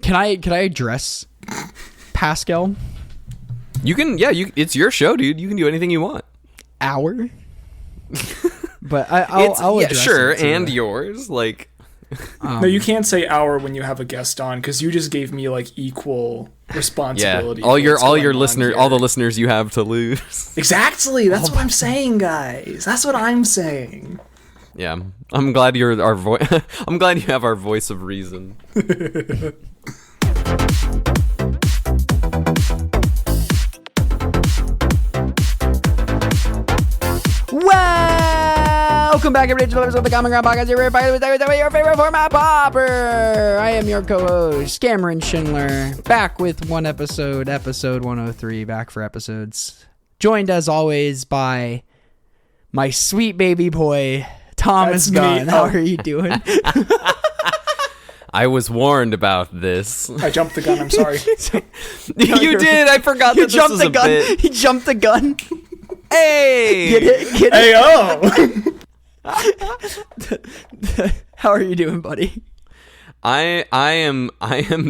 Can I address Pascal? You can, it's your show, dude. You can do anything you want. Our? But I'll address sure, it too. and yours. Like, no, you can't say our when you have a guest on because you just gave me like equal responsibility. All your listeners, all the listeners you have to lose. Exactly. That's what I'm saying, guys. That's what I'm saying. Yeah, I'm glad you're our voice. I'm glad you have our voice of reason. Welcome back, everybody, to the episode of the Common Ground Podcast. Your favorite format, Pauper. I am your co-host, Cameron Schindler, back with one episode 103, back for episodes. Joined, as always, by my sweet baby boy, Thomas Gunn. How are you doing? I was warned about this. I jumped the gun. I'm sorry. You did. I forgot that this was a bit. He jumped the gun. Hey! Get it? Hey, oh! How are you doing, buddy? I am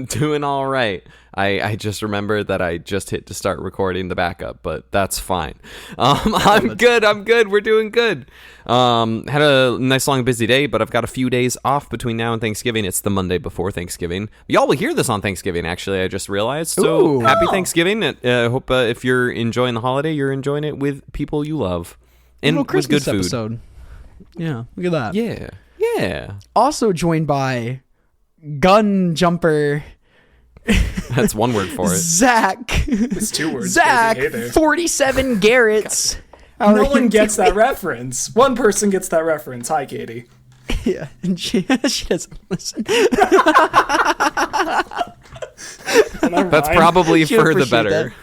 doing all right. I just remembered that I just hit to start recording the backup, but that's fine. I'm good. We're doing good. Had a nice long busy day, but I've got a few days off between now and Thanksgiving. It's the Monday before Thanksgiving. Y'all will hear this on Thanksgiving, actually, I just realized. So happy Thanksgiving. I hope if you're enjoying the holiday, you're enjoying it with people you love. And with Christmas good food. Episode. Yeah, look at that. Yeah. Also joined by gun jumper. That's one word for it. Zach. It's two words. Zach, Hey there. 47 Geraets. No one gets that reference. One person gets that reference. Hi, Katie. Yeah, and she doesn't listen. That's probably for the better.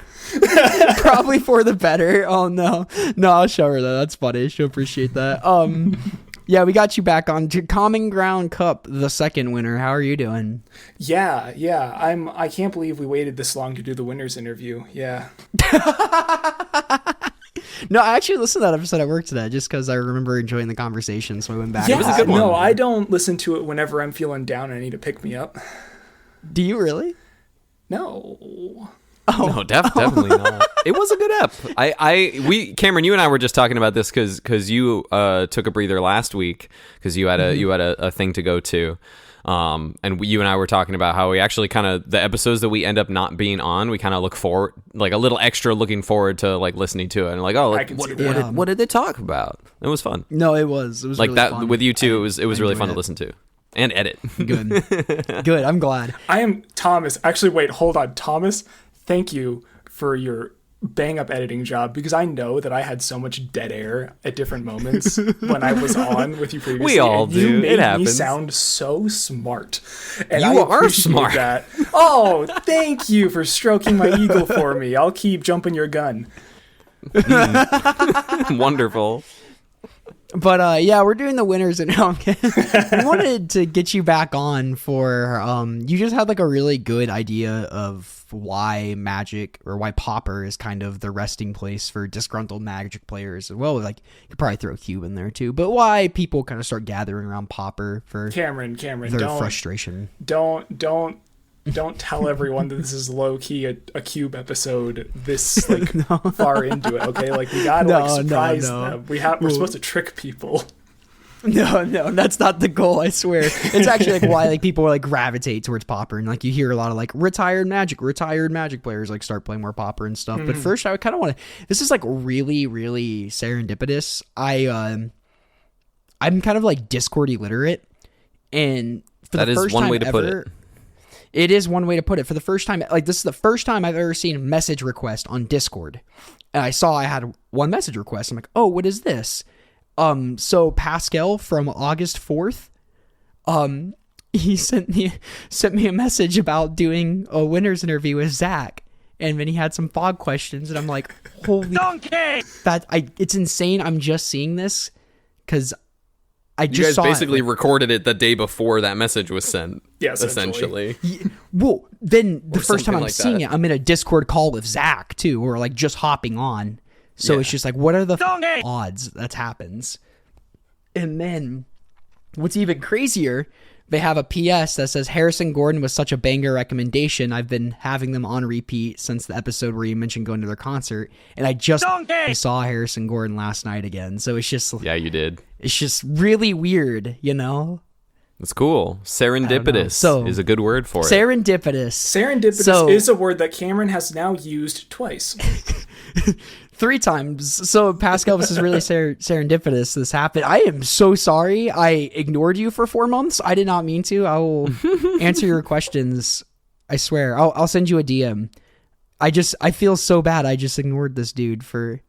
Probably for the better. Oh, no, I'll show her that. That's funny. She'll appreciate that. Yeah, we got you back on to Common Ground Cup, the second winner. How are you doing? Yeah. I can't believe we waited this long to do the winner's interview. Yeah. No, I actually listened to that episode at work today just because I remember enjoying the conversation, so I went back. Yeah, it was a good one. No, I don't listen to it whenever I'm feeling down and I need to pick me up. Do you really? No. No, definitely not. It was a good ep. Cameron, you and I were just talking about this because you took a breather last week because you had a thing to go to. And you and I were talking about how we actually kind of, the episodes that we end up not being on, we kind of look forward, like a little extra looking forward to like listening to it and like, oh, like, what did they talk about? It was fun. No, it was like really that fun. With you too. It was really fun to listen to and edit. Good. I'm glad. I am Thomas. Actually, wait, hold on. Thomas, thank you for your bang up editing job because I know that I had so much dead air at different moments when I was on with you previously. We all do. You made it happens. me sound so smart. And you I are smart. That. Oh, thank you for stroking my ego for me. I'll keep jumping your gun. Wonderful. But yeah, we're doing the winners, and we wanted to get you back on for you just had like a really good idea of why Magic or why Pauper is kind of the resting place for disgruntled Magic players as well. Like you could probably throw Cube in there too, but why people kind of start gathering around Pauper for Cameron, their frustration. Don't tell everyone that this is low key a Cube episode this like far into it. Okay, like we gotta surprise them. We're supposed to trick people. No, that's not the goal. I swear. It's actually like why like people like gravitate towards Pauper, and like you hear a lot of like retired Magic players like start playing more Pauper and stuff. But first, I kind of want to. This is like really, really serendipitous. I'm kind of like Discord illiterate, and for that the first one time way to ever, put it. It is one way to put it. For the first time, like this is the first time I've ever seen a message request on Discord, and I saw I had one message request. I'm like, oh, what is this? So Pascal from August 4th, he sent me a message about doing a winner's interview with Zach, and then he had some fog questions, and I'm like, holy donkey! It's insane. I'm just seeing this because I just you guys saw basically it. recorded it the day before that message was sent. Yes, essentially. Well, then the first time I'm like seeing that. it, I'm in a Discord call with Zach too, or like just hopping on. So it's just like, what are the odds that happens? And then what's even crazier, they have a PS that says Harrison Gordon was such a banger recommendation. I've been having them on repeat since the episode where you mentioned going to their concert, and I just saw Harrison Gordon last night again. So it's just you did. It's just really weird, you know. It's cool. Serendipitous is a good word for it. Serendipitous is a word that Cameron has now used twice. 3 times. So Pascal, this is really serendipitous. This happened. I am so sorry. I ignored you for 4 months. I did not mean to. I will answer your questions. I swear. I'll send you a DM. I feel so bad. I just ignored this dude for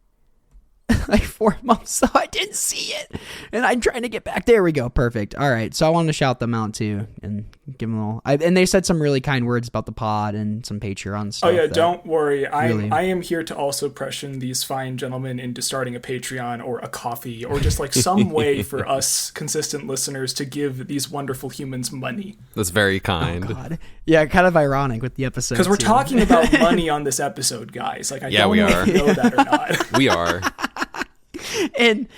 like 4 months, so I didn't see it, and I'm trying to get back. There we go. Perfect. All right, so I wanted to shout them out too and give them all. And they said some really kind words about the pod and some Patreon stuff. Oh yeah, don't worry. I am here to also pressure these fine gentlemen into starting a Patreon or a coffee or just like some way for us consistent listeners to give these wonderful humans money. That's very kind. Oh, God. Yeah, kind of ironic with the episode because we're talking about money on this episode, guys. Like, I don't know if you know that or not. We are. And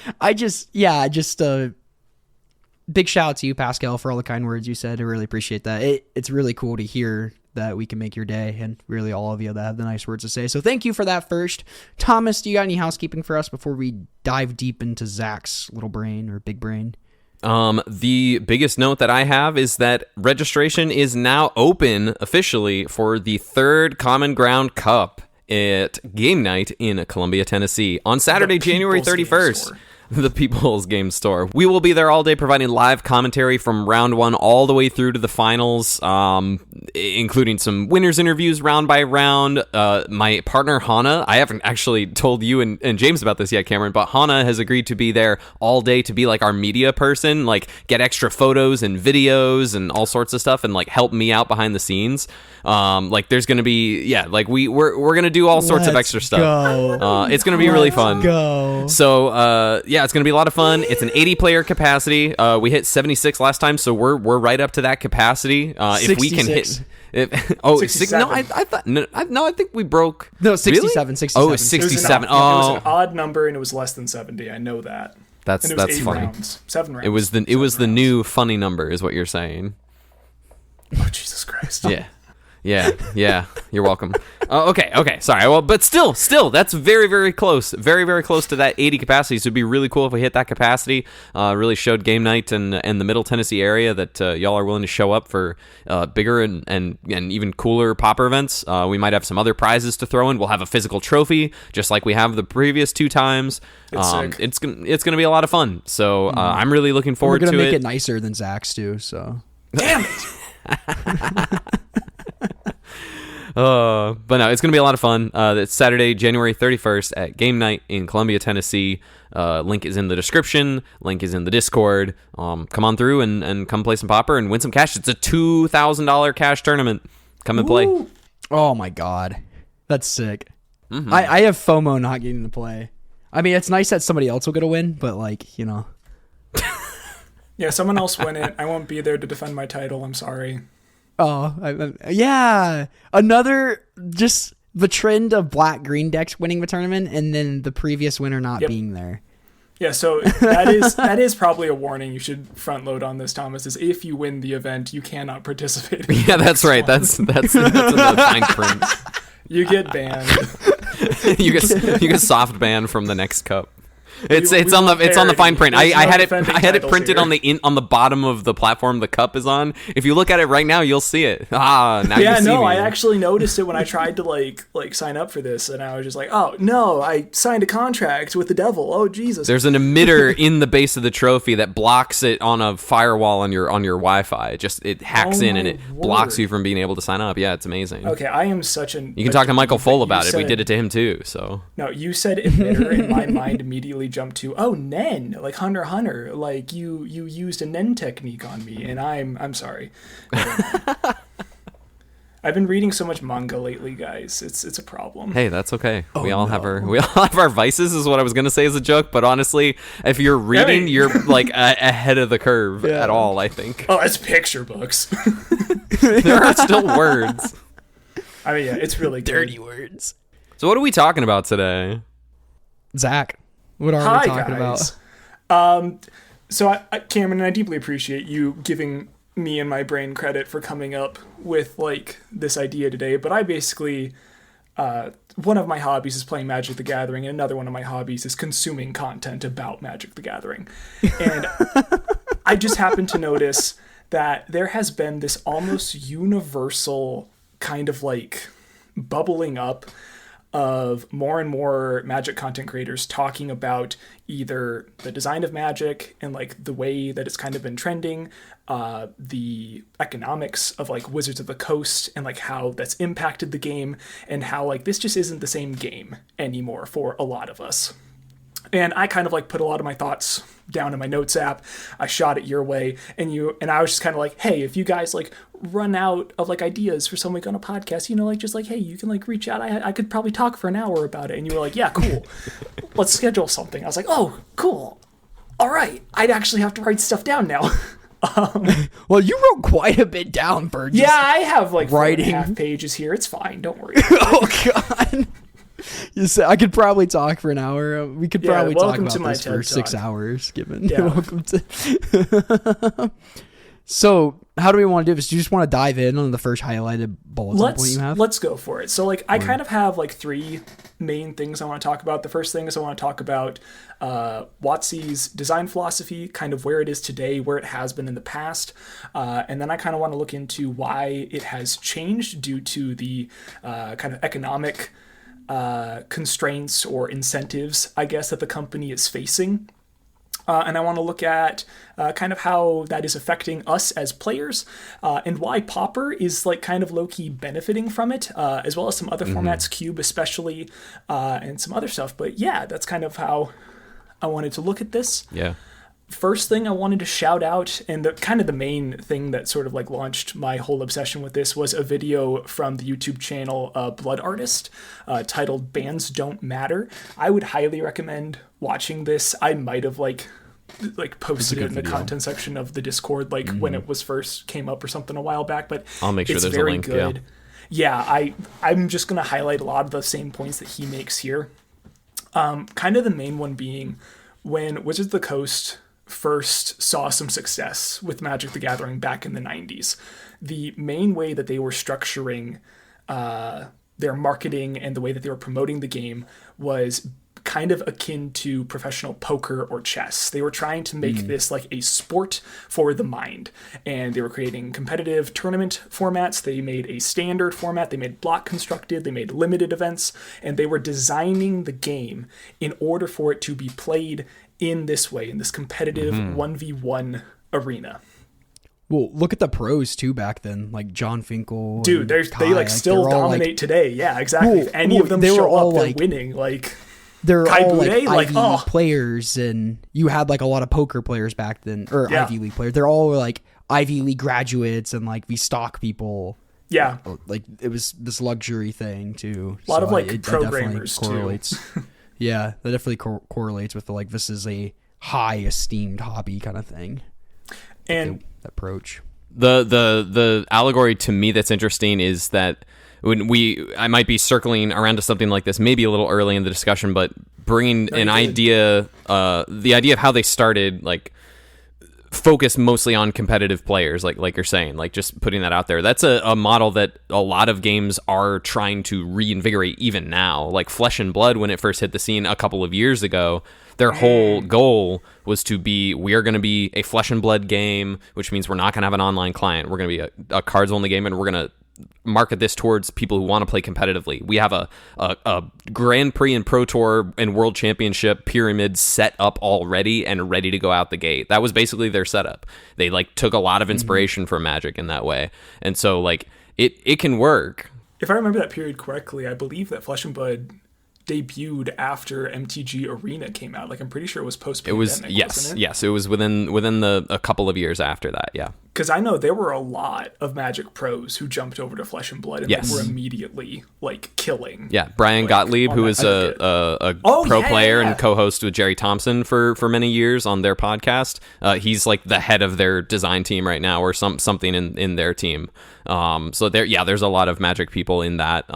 big shout out to you, Pascal, for all the kind words you said. I really appreciate that. It's really cool to hear that we can make your day, and really all of you that have the nice words to say. So thank you for that first. Thomas, do you got any housekeeping for us before we dive deep into Zach's little brain or big brain? The biggest note that I have is that registration is now open officially for the 3rd Common Ground Cup at game night in Columbia, Tennessee on Saturday, January 31st. The People's Game Store. We will be there all day providing live commentary from round 1 all the way through to the finals, including some winners interviews round by round. My partner, Hannah, I haven't actually told you and James about this yet, Cameron, but Hannah has agreed to be there all day to be like our media person, like get extra photos and videos and all sorts of stuff and like help me out behind the scenes. Like there's going to be, we're going to do all sorts of extra stuff. It's going to be really fun. So, it's going to be a lot of fun. It's an 80-player capacity. We hit 76 last time, so we're right up to that capacity. If we can hit... I think we broke... No, 67. Really? 67. Oh, it's 67. It was an odd number, and it was less than 70. I know that. That's funny. Rounds, 7 rounds. It was the new funny number, is what you're saying. Oh, Jesus Christ. Yeah. You're welcome. Okay. Sorry. Well, but still, that's very, very close. Very, very close to that 80 capacity. So it'd be really cool if we hit that capacity. Really showed game night and the Middle Tennessee area that y'all are willing to show up for bigger and even cooler Pauper events. We might have some other prizes to throw in. We'll have a physical trophy, just like we have the previous 2 times. It's gonna be a lot of fun. So I'm really looking forward to it. We're gonna make it nicer than Zach's too. So damn it. But no, it's going to be a lot of fun. It's Saturday, January 31st at Game Night in Columbia, Tennessee. Link is in the description. Link is in the Discord. Come on through and come play some Pauper and win some cash. It's a $2,000 cash tournament. Come and play. Oh my God. That's sick. Mm-hmm. I have FOMO not getting to play. I mean, it's nice that somebody else will get a win, but like, you know. Yeah, someone else win it. I won't be there to defend my title. I'm sorry. Oh, yeah. Another, just the trend of black-green decks winning the tournament and then the previous winner not being there. Yeah, so that is probably a warning you should front load on this, Thomas, is if you win the event, you cannot participate. Yeah, that's right. That's another fine print. You get banned. you get soft banned from the next cup. It's on the fine print. I had it printed here. on the bottom of the platform the cup is on. If you look at it right now, you'll see it. Now you see me. I actually noticed it when I tried to like sign up for this, and I was just like, oh no, I signed a contract with the devil. Oh Jesus! There's an emitter in the base of the trophy that blocks it on a firewall on your Wi-Fi. It hacks in and it blocks you from being able to sign up. Yeah, it's amazing. Okay, I am such an. You can talk to Michael Foll about it. We did it to him too. So no, you said emitter, and my mind immediately jumped to Nen, like Hunter x Hunter, like you used a Nen technique on me, and I'm sorry. I've been reading so much manga lately, guys. It's a problem. Hey, that's okay. We all have our vices, is what I was gonna say as a joke. But honestly, if you're reading, you're like ahead of the curve at all. I think. Oh, it's picture books. There are still words. I mean, yeah, it's really dirty words. So what are we talking about today, Zach? What are we talking about? So, Cameron, and I deeply appreciate you giving me and my brain credit for coming up with like this idea today, but I basically one of my hobbies is playing Magic the Gathering, and another one of my hobbies is consuming content about Magic the Gathering. And I just happened to notice that there has been this almost universal kind of like bubbling up of more and more Magic content creators talking about either the design of Magic and like the way that it's kind of been trending, the economics of like Wizards of the Coast and like how that's impacted the game, and how like this just isn't the same game anymore for a lot of us. And I kind of like put a lot of my thoughts down in my notes app. I shot it your way, and I was just kind of like, hey, if you guys like run out of like ideas for something on a podcast, you know, like just like, hey, you can like reach out. I could probably talk for an hour about it. And you were like, yeah, cool. Let's schedule something. I was like, oh, cool. All right. I'd actually have to write stuff down now. Well, you wrote quite a bit down, Bird. Yeah, I have like writing 4.5 pages here. It's fine. Don't worry. Oh God. You said I could probably talk for an hour. We could probably talk about this for 6 hours. Given welcome to. So, how do we want to do this? Do you just want to dive in on the first highlighted bullet point you have? Let's go for it. So, like, I kind of have like 3 main things I want to talk about. The first thing is I want to talk about WotC's design philosophy, kind of where it is today, where it has been in the past, and then I kind of want to look into why it has changed due to the kind of economic constraints or incentives, I guess, that the company is facing. And I want to look at kind of how that is affecting us as players, and why Pauper is like kind of low-key benefiting from it, as well as some other formats, Cube especially, and some other stuff. But yeah, that's kind of how I wanted to look at this. Yeah. First thing I wanted to shout out, and the main thing that sort of like launched my whole obsession with this, was a video from the YouTube channel Blood Artist titled Bands Don't Matter. I would highly recommend watching this. I might have like posted it in the content section of the Discord when it was first came up or something a while back, but I'll make sure it's there's very a link. good. Yeah, I'm just going to highlight a lot of the same points that he makes here. Kind of the main one being when Wizards of the Coast first saw some success with Magic the Gathering back in the 90s. The main way that they were structuring their marketing and the way that they were promoting the game was kind of akin to professional poker or chess. They were trying to make this like a sport for the mind, and they were creating competitive tournament formats. They made a standard format. They made block constructed. They made limited events, and they were designing the game in order for it to be played in this way, in this competitive 1v1 arena. Well, look at the pros too back then, like John Finkel. Dude, they like still dominate today. Yeah, exactly. If any of them show up, they're winning. Like they're Kai all Budde, like Ivy League players, and you had like a lot of poker players back then, or Ivy League players. They're all like Ivy League graduates and like the stock people. Yeah, like it was this luxury thing too. A lot of like programmers correlates. Yeah, that definitely correlates with the, like, this is a high esteemed hobby kind of thing. And approach. The allegory to me that's interesting is that I might be circling around to something like this, maybe a little early in the discussion, but bringing an idea, the idea of how they started, like, focused mostly on competitive players, like you're saying, like just putting that out there. That's a model that a lot of games are trying to reinvigorate even now. Like Flesh and Blood, when it first hit the scene a couple of years ago, their whole goal was to be, we are going to be a Flesh and Blood game, which means we're not going to have an online client. We're going to be a cards only game, and we're going to market this towards people who want to play competitively. We have a Grand Prix and Pro Tour and World Championship pyramid set up already and ready to go out the gate. That was basically their setup. They like took a lot of inspiration from Magic in that way, and so like it can work. If I remember that period correctly, I believe that Flesh and Blood debuted after MTG Arena came out. Like I'm pretty sure it was post-pandemic. It was yes. It was within a couple of years after that. Yeah. Because I know there were a lot of Magic pros who jumped over to Flesh and Blood and were immediately like killing. Yeah, Brian Gottlieb, who is a pro player and co-host with Jerry Thompson for many years on their podcast. He's like the head of their design team right now, or something in their team. So there's a lot of Magic people in that.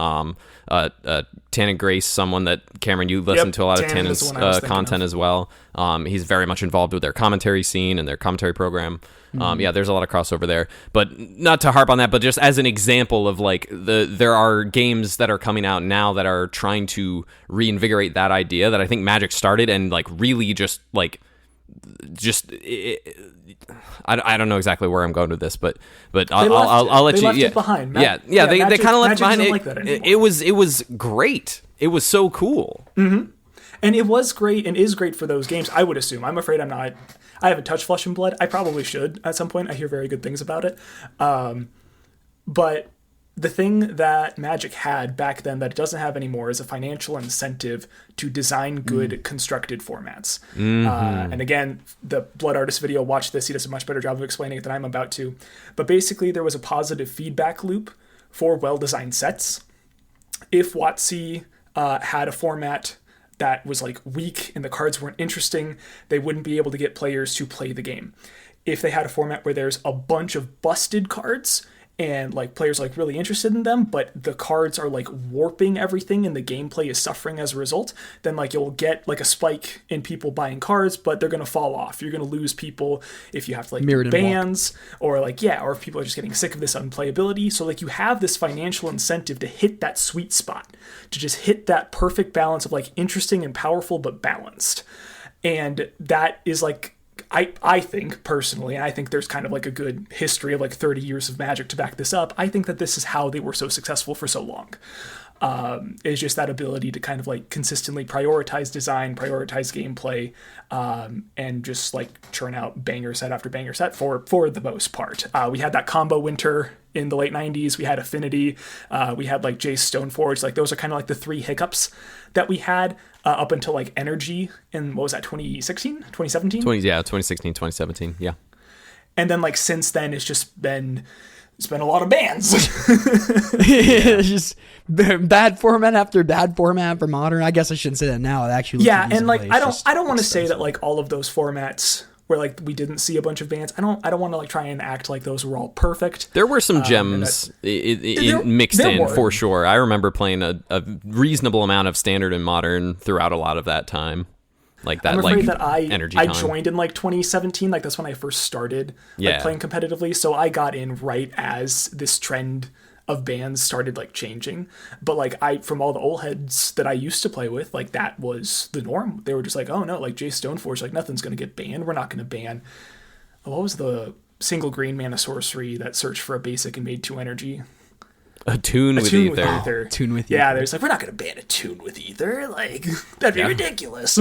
Tannen Grace, someone that Cameron, you listen to a lot of Tannen's content as well. He's very much involved with their commentary scene and their commentary program. There's a lot of crossover there. But not to harp on that, but just as an example of like there are games that are coming out now that are trying to reinvigorate that idea that I think Magic started, and like really I don't know exactly where I'm going with this, but I'll let they you. Left it behind. They kind of left it behind. Like that it was great. It was so cool. Mm-hmm. And it was great and is great for those games, I would assume. I'm afraid I'm not. I haven't touched Flesh and Blood. I probably should at some point. I hear very good things about it. But the thing that Magic had back then that it doesn't have anymore is a financial incentive to design good constructed formats. And again, the Blood Artist video, watch this. He does a much better job of explaining it than I'm about to. But basically, there was a positive feedback loop for well-designed sets. If WotC had a format that was like weak and the cards weren't interesting, they wouldn't be able to get players to play the game. If they had a format where there's a bunch of busted cards and like players like really interested in them, but the cards are like warping everything and the gameplay is suffering as a result, then like you'll get like a spike in people buying cards, but they're going to fall off. You're going to lose people if you have to like do bans or like, or if people are just getting sick of this unplayability. So like you have this financial incentive to hit that sweet spot, to just hit that perfect balance of like interesting and powerful, but balanced. And that is like, I think personally, and I think there's kind of like a good history of like 30 years of Magic to back this up. I think that this is how they were so successful for so long. Is just that ability to kind of like consistently prioritize design, prioritize gameplay, and just like churn out banger set after banger set for the most part. We had that combo winter in the late 90s. We had Affinity. We had like Jace Stoneforge. Like those are kind of like the three hiccups that we had up until like Energy in, what was that, 2016, 2017? 2016, 2017. Yeah. And then like since then it's been a lot of bans. It's just bad format after bad format for Modern. I guess I shouldn't say that now. It actually and like I don't want to say that like all of those formats where like we didn't see a bunch of bans. I don't want to like try and act like those were all perfect. There were some gems mixed in for sure. I remember playing a reasonable amount of Standard and Modern throughout a lot of that time. Like that, I'm afraid like that energy I time. joined in like 2017. Like that's when I first started playing competitively. So I got in right as this trend of bans started like changing. But like from all the old heads that I used to play with, like that was the norm. They were just like, oh no, like Jace Stoneforge, like nothing's gonna get banned. We're not gonna ban. What was the single green mana sorcery that searched for a basic and made 2 energy? Attune with Ether. Tune with Ether. Yeah, there's like, we're not gonna ban Attune with Ether. Like that'd be ridiculous.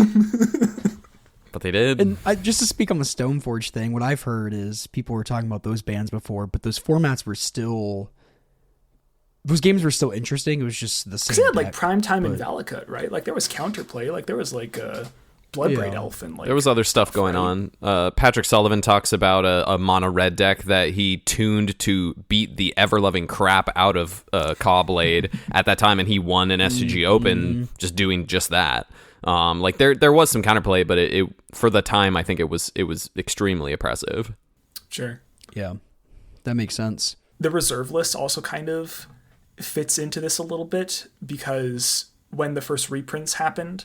But they did. And just to speak on the Stoneforge thing, what I've heard is people were talking about those bans before, but those formats were still. Those games were still interesting. It was just the same. Because they had like Primetime and Valakut, right? Like there was counterplay. Like there was like a Bloodbraid Elf and like there was other stuff going on. Patrick Sullivan talks about a mono red deck that he tuned to beat the ever loving crap out of Cawblade at that time, and he won an SCG Open just doing just that. Like there was some counterplay, but it for the time I think it was extremely oppressive. Sure. Yeah, that makes sense. The reserve list also kind of fits into this a little bit because when the first reprints happened,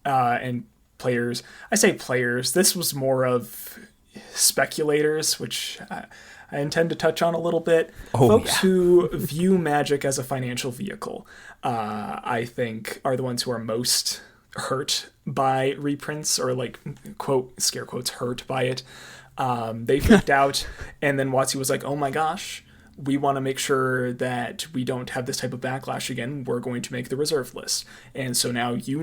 and players, this was more of speculators, which I intend to touch on a little bit. Folks who view Magic as a financial vehicle, I think are the ones who are most hurt by reprints, or like quote scare quotes hurt by it. They freaked out, and then WotC was like, oh my gosh, we want to make sure that we don't have this type of backlash again. We're going to make the reserve list. And so now, you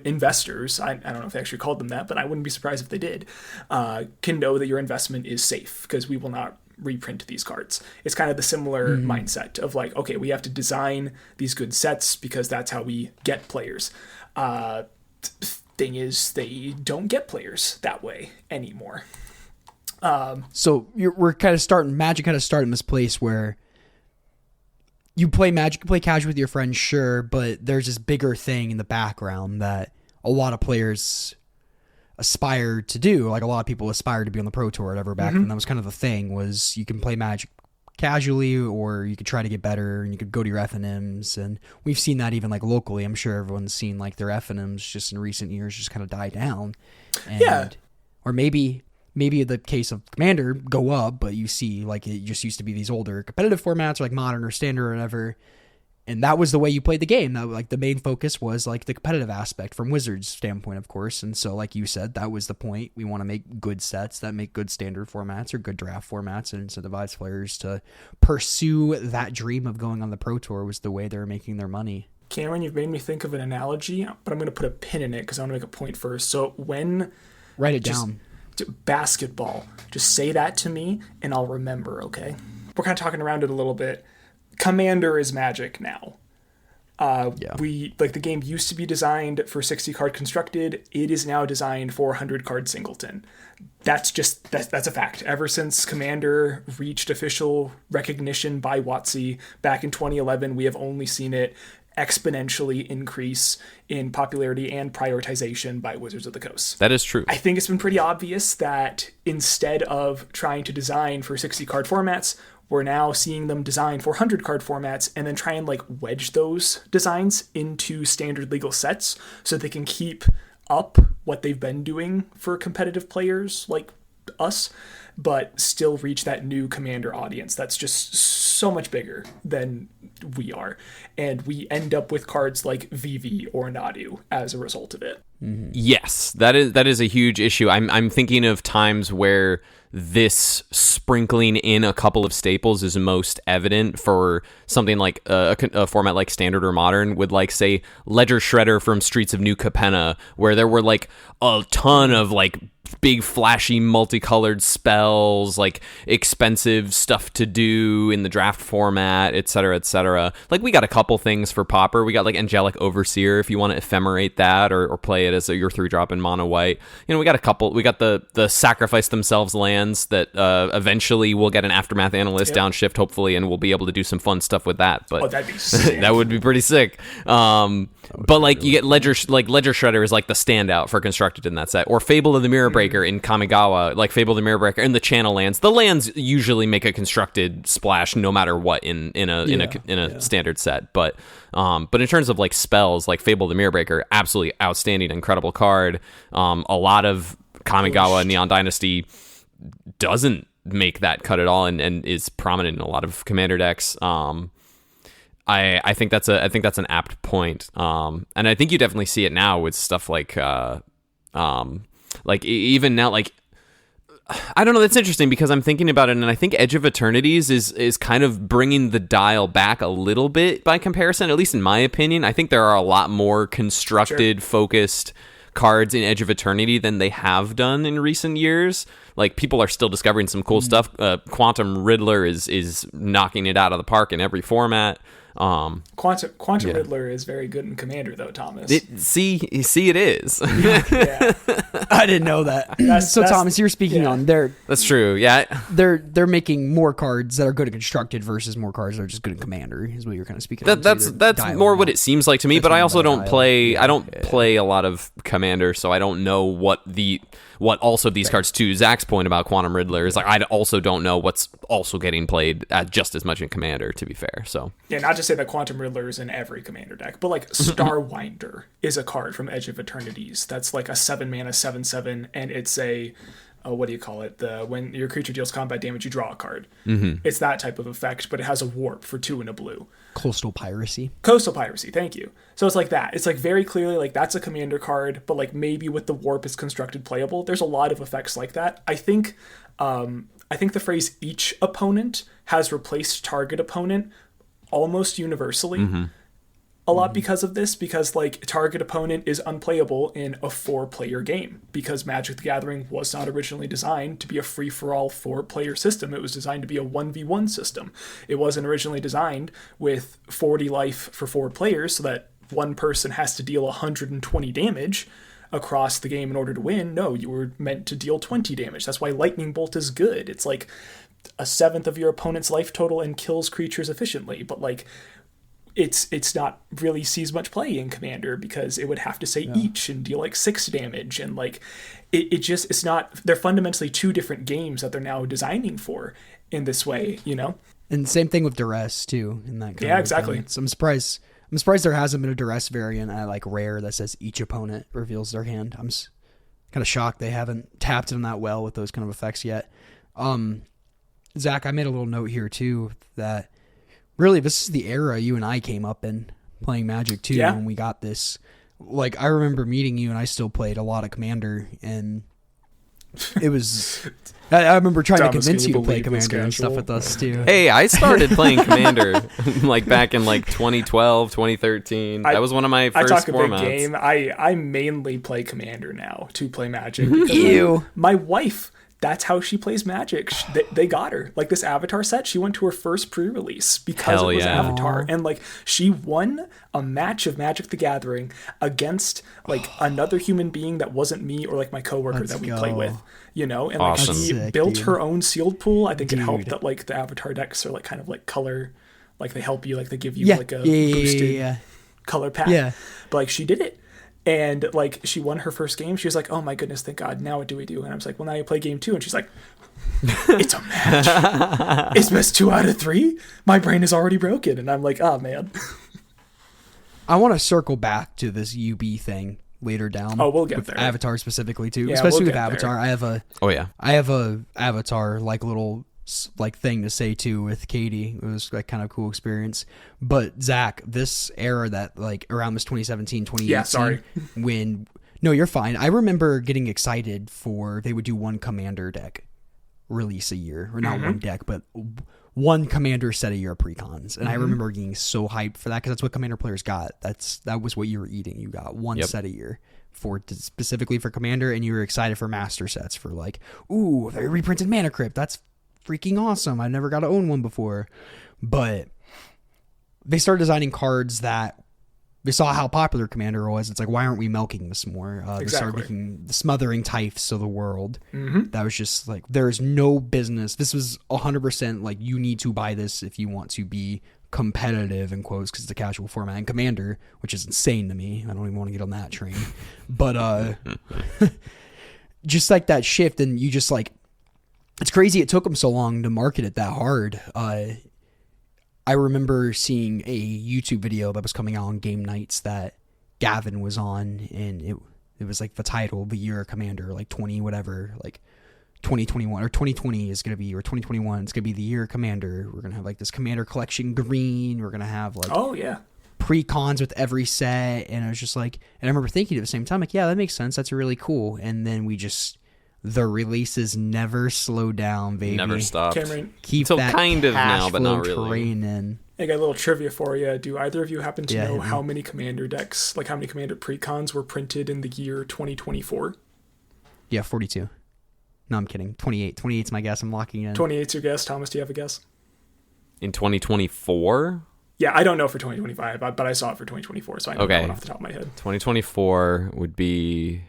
investors, I don't know if they actually called them that, but I wouldn't be surprised if they did, can know that your investment is safe because we will not reprint these cards. It's kind of the similar mindset of like, okay, we have to design these good sets because that's how we get players. Thing is, they don't get players that way anymore. So Magic kind of starting this place where you play Magic, you play casual with your friends, sure, but there's this bigger thing in the background that a lot of players aspire to do. Like a lot of people aspire to be on the Pro Tour or whatever back then. That was kind of the thing, was you can play Magic casually, or you could try to get better and you could go to your FNMs. And we've seen that even like locally. I'm sure everyone's seen like their FNMs just in recent years just kind of die down. Or maybe maybe the case of Commander go up, but you see like it just used to be these older competitive formats or like Modern or Standard or whatever. And that was the way you played the game. That like the main focus was like the competitive aspect from Wizards' standpoint, of course. And so, like you said, that was the point. We want to make good sets that make good standard formats or good draft formats and incentivize players to pursue that dream of going on the Pro Tour was the way they were making their money. Cameron, you've made me think of an analogy, but I'm going to put a pin in it because I want to make a point first. So when... Write it down. Basketball. Just say that to me and I'll remember, okay? We're kind of talking around it a little bit. Commander is Magic now. We like the game used to be designed for 60 card constructed. It is now designed for 100 card singleton. That's a fact. Ever since Commander reached official recognition by WotC back in 2011, we have only seen it exponentially increase in popularity and prioritization by Wizards of the Coast. That is true. I think it's been pretty obvious that instead of trying to design for 60 card formats, we're now seeing them design for 100 card formats and then try and like wedge those designs into standard legal sets so they can keep up what they've been doing for competitive players like us, but still reach that new Commander audience that's just so much bigger than we are. And we end up with cards like Vivi or Nadu as a result of it. Mm-hmm. Yes, that is a huge issue. I'm thinking of times where this sprinkling in a couple of staples is most evident for something like a format like Standard or Modern with, like, say, Ledger Shredder from Streets of New Capenna, where there were like a ton of like big flashy multicolored spells, like expensive stuff to do in the draft format, etc., etc. Like, we got a couple things for Pauper. We got like Angelic Overseer if you want to ephemerate that or play it as your 3-drop in mono white. You know, we got a couple. We got the Sacrifice Themselves lands that eventually we'll get an Aftermath Analyst downshift hopefully, and we'll be able to do some fun stuff with that. But that'd be sick. That would be pretty sick. But like you get Ledger Shredder is like the standout for constructed in that set, or Fable of the Mirror Breaker in Kamigawa, like Fable of the Mirror Breaker and the Channel lands. The lands usually make a constructed splash no matter what in a standard set. But in terms of like spells, like Fable of the Mirror Breaker, absolutely outstanding, incredible card. A lot of Kamigawa Neon Dynasty doesn't make that cut at all and is prominent in a lot of Commander decks. I think that's an apt point. And I think you definitely see it now with stuff like even now, like, I don't know, that's interesting because I'm thinking about it, and I think Edge of Eternities is kind of bringing the dial back a little bit by comparison, at least in my opinion. I think there are a lot more constructed, focused cards in Edge of Eternity than they have done in recent years. Like, people are still discovering some cool stuff. Quantum Riddler is knocking it out of the park in every format. Quantum Riddler is very good in Commander, though, Thomas. It is. Yeah. I didn't know that. Thomas, you're speaking on That's true. Yeah, they're making more cards that are good at constructed versus more cards that are just good in Commander. Is what you're kind of speaking on. That's more what it seems like to me. But I also don't play. I don't play a lot of Commander, so I don't know what also these cards, to Zach's point about Quantum Riddler, is like, I also don't know what's also getting played just as much in Commander, to be fair. So yeah, not to say that Quantum Riddler is in every Commander deck, but like Starwinder is a card from Edge of Eternities that's like a 7-mana 7/7, and it's a what do you call it? When your creature deals combat damage, you draw a card. Mm-hmm. It's that type of effect, but it has a warp for 2 and a blue. Coastal Piracy, thank you. So it's like that. It's like very clearly like that's a Commander card, but like maybe with the warp is constructed playable. There's a lot of effects like that. I think the phrase each opponent has replaced target opponent almost universally. A lot because of this, because like target opponent is unplayable in a 4-player game, because Magic the Gathering was not originally designed to be a free-for-all 4-player system. It was designed to be a 1v1 system. It wasn't originally designed with 40 life for 4 players so that one person has to deal 120 damage across the game in order to win. No, you were meant to deal 20 damage. That's why Lightning Bolt is good. It's like a 1/7 of your opponent's life total and kills creatures efficiently, but like it's not really sees much play in Commander because it would have to say each and deal like 6 damage, and like it's not, they're fundamentally 2 different games that they're now designing for in this way, you know? And same thing with Duress too, in that kind of exactly. So I'm surprised there hasn't been a Duress variant at like Rare that says each opponent reveals their hand. kind of shocked they haven't tapped in that well with those kind of effects yet. Zach, I made a little note here too that really this is the era you and I came up in playing Magic too when we got this. Like, I remember meeting you and I still played a lot of Commander, and it was... I remember trying to convince you to play Commander and stuff with us too. Hey, I started playing Commander like back in like 2012, 2013. That was one of my first formats. I talk a big game. I mainly play Commander now to play Magic. Ew. My wife... That's how she plays Magic. They got her. Like, this Avatar set, she went to her first pre-release because it was Avatar. And, like, she won a match of Magic the Gathering against, like, another human being that wasn't me or, like, my coworker that we play with. You know? And, like, she built her own sealed pool. I think it helped that, like, the Avatar decks are, like, kind of, like, color. Like, they help you. Like, they give you, like, a boosted color pack. Yeah. But, like, she did it. And, like, she won her first game. She was like, oh, my goodness, thank God. Now what do we do? And I was like, well, now you play game 2. And she's like, it's a match. It's best 2 out of 3? My brain is already broken. And I'm like, oh, man. I want to circle back to this UB thing later down. Oh, we'll get there. Avatar specifically, too. Yeah, especially with Avatar. There. I have a Avatar, like, little... like thing to say too with Katie. It was like kind of a cool experience. But Zach, this era that like around this 2017, 2018, when no, you're fine. I remember getting excited for they would do one Commander deck release a year, or not one deck, but one Commander set a year of precons. And I remember getting so hyped for that because that's what Commander players got. That was what you were eating. You got one set a year for specifically for Commander, and you were excited for master sets for like, ooh, they reprinted Mana Crypt. That's freaking awesome. I never got to own one before. But they started designing cards that they saw how popular Commander was. It's like, why aren't we milking this more? They started making the Smothering Typhs of the world. That was just like, there's no business. This was 100% like, you need to buy this if you want to be competitive in quotes, because it's a casual format. And Commander, which is insane to me. I don't even want to get on that train. But just like that shift, and you just like, it's crazy it took them so long to market it that hard. I remember seeing a YouTube video that was coming out on game nights that Gavin was on, and it was like the title, The Year of Commander, like 20 whatever, like 2021 or 2020 is going to be, or 2021 is going to be the Year of Commander. We're going to have like this Commander collection green. We're going to have like pre-cons with every set. And I was just like, and I remember thinking at the same time, like, yeah, that makes sense. That's really cool. And then the releases never slow down, baby. Never stopped. Cameron, keep so that kind of cash now, but flow not really. train in. I got a little trivia for you. Do either of you happen to know how many Commander decks, like how many Commander precons were printed in the year 2024? Yeah, 42. No, I'm kidding. 28. 28's my guess. I'm locking in. 28's your guess. Thomas, do you have a guess? In 2024? Yeah, I don't know for 2025, but I saw it for 2024, so I know that one off the top of my head. 2024 would be...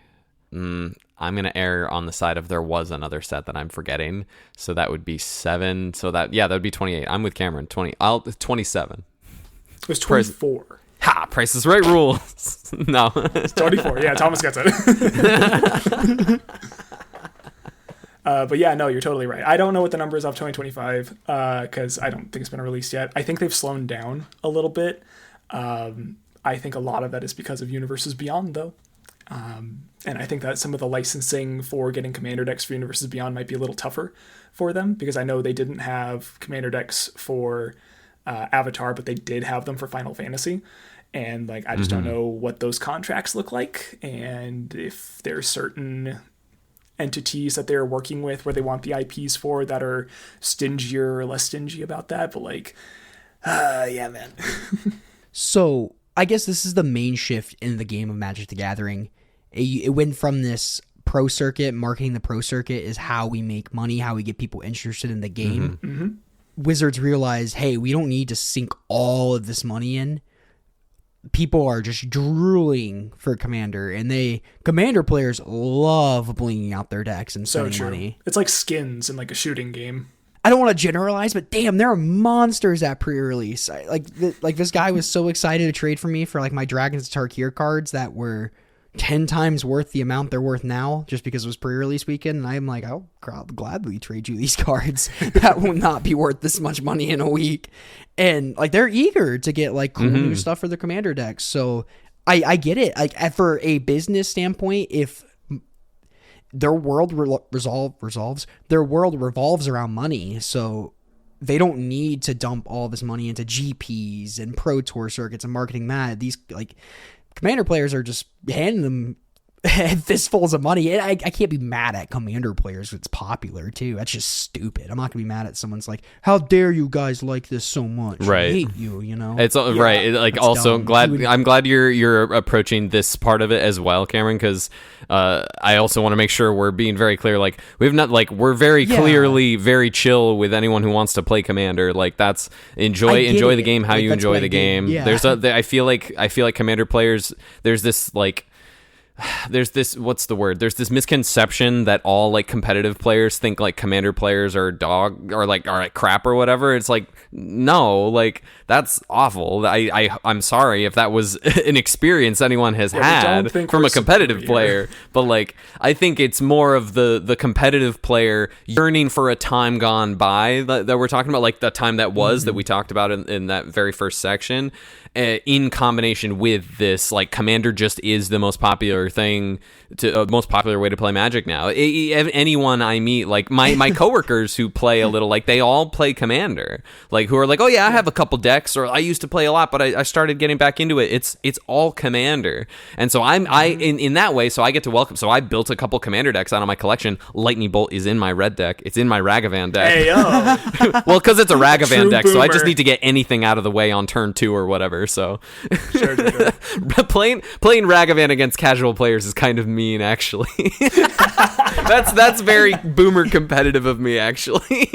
I'm going to err on the side of there was another set that I'm forgetting. So that would be 7. So that would be 28. I'm with Cameron. 27. It was 24. Price is Right rules. No. It's 24. Yeah, Thomas gets it. But yeah, no, you're totally right. I don't know what the number is of 2025 because I don't think it's been released yet. I think they've slowed down a little bit. I think a lot of that is because of Universes Beyond, though. And I think that some of the licensing for getting Commander decks for Universes Beyond might be a little tougher for them, because I know they didn't have Commander decks for Avatar, but they did have them for Final Fantasy. And like, I just don't know what those contracts look like, and if there's certain entities that they're working with where they want the IPs for that are stingier or less stingy about that. But like, yeah, man. So I guess this is the main shift in the game of Magic the Gathering. It went from this pro circuit, marketing the pro circuit is how we make money, how we get people interested in the game. Wizards realized, hey, we don't need to sink all of this money in. People are just drooling for Commander, and Commander players love blinging out their decks and spending money. It's like skins in like a shooting game. I don't want to generalize, but damn, there are monsters at pre-release. Like this guy was so excited to trade for me for like my Dragons of Tarkir cards that were 10 times worth the amount they're worth now, just because it was pre-release weekend. And I'm like, I'll gladly trade you these cards that will not be worth this much money in a week. And like, they're eager to get like cool new stuff for their Commander decks. So I get it. Like, for a business standpoint, if their world revolves around money, so they don't need to dump all this money into GPs and Pro Tour circuits and marketing that. These like Commander players are just handing them fistfuls of money. And I can't be mad at Commander players if it's popular too. That's just stupid. I'm not gonna be mad at someone's like, how dare you guys like this so much? Right. I hate you, you know? It's right. Like also dumb. I'm glad you're approaching this part of it as well, Cameron, because I also want to make sure we're being very clear. Like we're very clearly very chill with anyone who wants to play Commander. Like that's enjoy the game how you enjoy the game. Yeah. I feel like Commander players, there's this what's the word? There's this misconception that all like competitive players think like Commander players are like crap or whatever. It's like, no, like that's awful. I'm sorry if that was an experience anyone has had from a competitive player, but like I think it's more of the competitive player yearning for a time gone by that we're talking about, like the time that was that we talked about in that very first section. In combination with this, like Commander just is the most popular thing most popular way to play Magic now. Anyone I meet, like my coworkers who play a little, like they all play Commander, like who are like, oh yeah, I have a couple decks, or I used to play a lot, but I started getting back into it. It's all Commander, and so in that way, so I get to welcome. So I built a couple Commander decks out of my collection. Lightning Bolt is in my red deck. It's in my Ragavan deck. Hey, yo. Well, because it's a Ragavan True deck, so I just boomer. need to get anything out of the way on turn 2 or whatever. So Sure. playing Ragavan against casual players is kind of mean, actually. that's very boomer competitive of me, actually.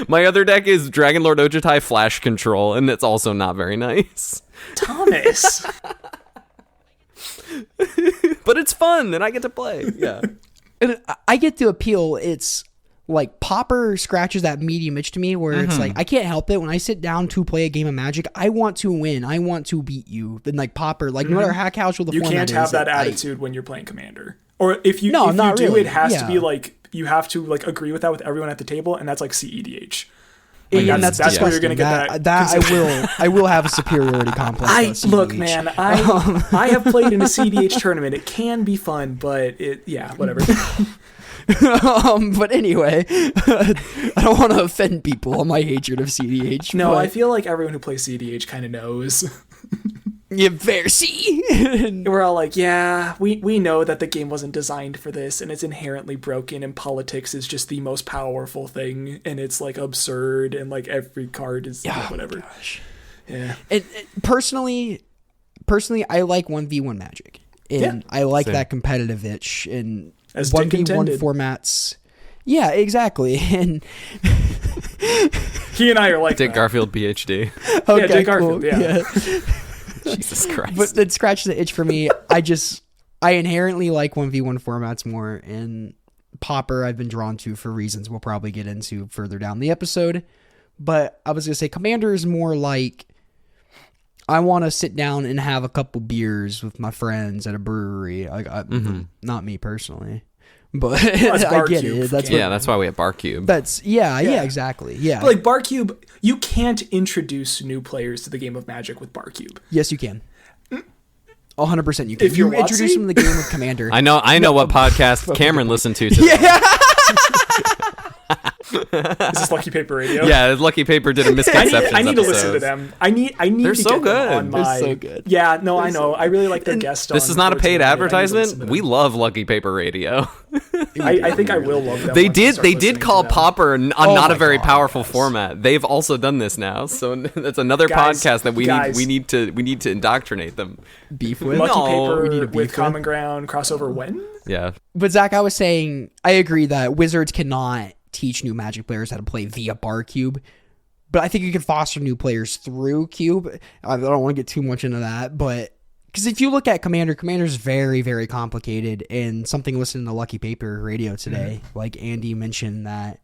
My other deck is Dragon Lord Ojutai Flash Control, and it's also not very nice. Thomas. But it's fun, and I get to play. Yeah. And I get the appeal. It's like Pauper scratches that medium itch to me where it's like I can't help it when I sit down to play a game of Magic. I want to win. I want to beat you. Then like Pauper, like no matter how casual the You format can't is, have that I- attitude when you're playing Commander. Or if you No, not do, really. it has to Yeah. be like you have to like agree with that with everyone at the table, and that's like CEDH. and that's that's where you're disgusting. gonna get that. That I will have a superiority complex. about Look, CEDH. man, I have played in a CDH tournament. It can be fun, but whatever. But anyway, I don't want to offend people on my hatred of CDH. No, but I feel like everyone who plays CDH kind of knows. you fair see. We're all like, yeah, we know that the game wasn't designed for this, and it's inherently broken, and politics is just the most powerful thing, and it's like absurd, and like every card is whatever. Gosh. Yeah. And personally, I like 1v1 Magic, and I like Same. that competitive itch, and As Dick 1v1 intended. formats. Yeah, exactly. And He and I are like Dick that. Garfield, PhD. okay, Dick cool. Garfield, yeah. Jesus Christ. But it scratches the itch for me. I inherently like 1v1 formats more, and Pauper I've been drawn to for reasons we'll probably get into further down the episode. But I was going to say Commander is more like I want to sit down and have a couple beers with my friends at a brewery. Not me personally, but that's I get Barcube. it. That's Yeah, that's why we have Barcube. That's yeah, exactly. Yeah. But like Barcube, you can't introduce new players to the game of Magic with Barcube. Yes, you can. 100% you can. If you're introduce WotC? them to the game of Commander. I know what podcast Cameron listened to today. Is this Lucky Paper Radio? Yeah, Lucky Paper did a misconceptions I need to listen to episode. them. I need They're to so get them good. on They're my. so good. Yeah, no, I know. I really like their guest. This is not a paid advertisement. We love Lucky Paper Radio. I think I will love them. They once I did. start They listening did to call them. Pauper not my a very God, powerful guys. format. They've also done this now, so that's another Guys, podcast that we guys. need to indoctrinate them. beef with. Lucky No, we need Paper to beef with with. Common Ground crossover when? Yeah, But Zach, I was saying, I agree that Wizards cannot teach new Magic players how to play via Barcube, but I think you can foster new players through Cube. I don't want to get too much into that, but because if you look at Commander's very, very complicated, and something listening to Lucky Paper Radio today, like Andy mentioned that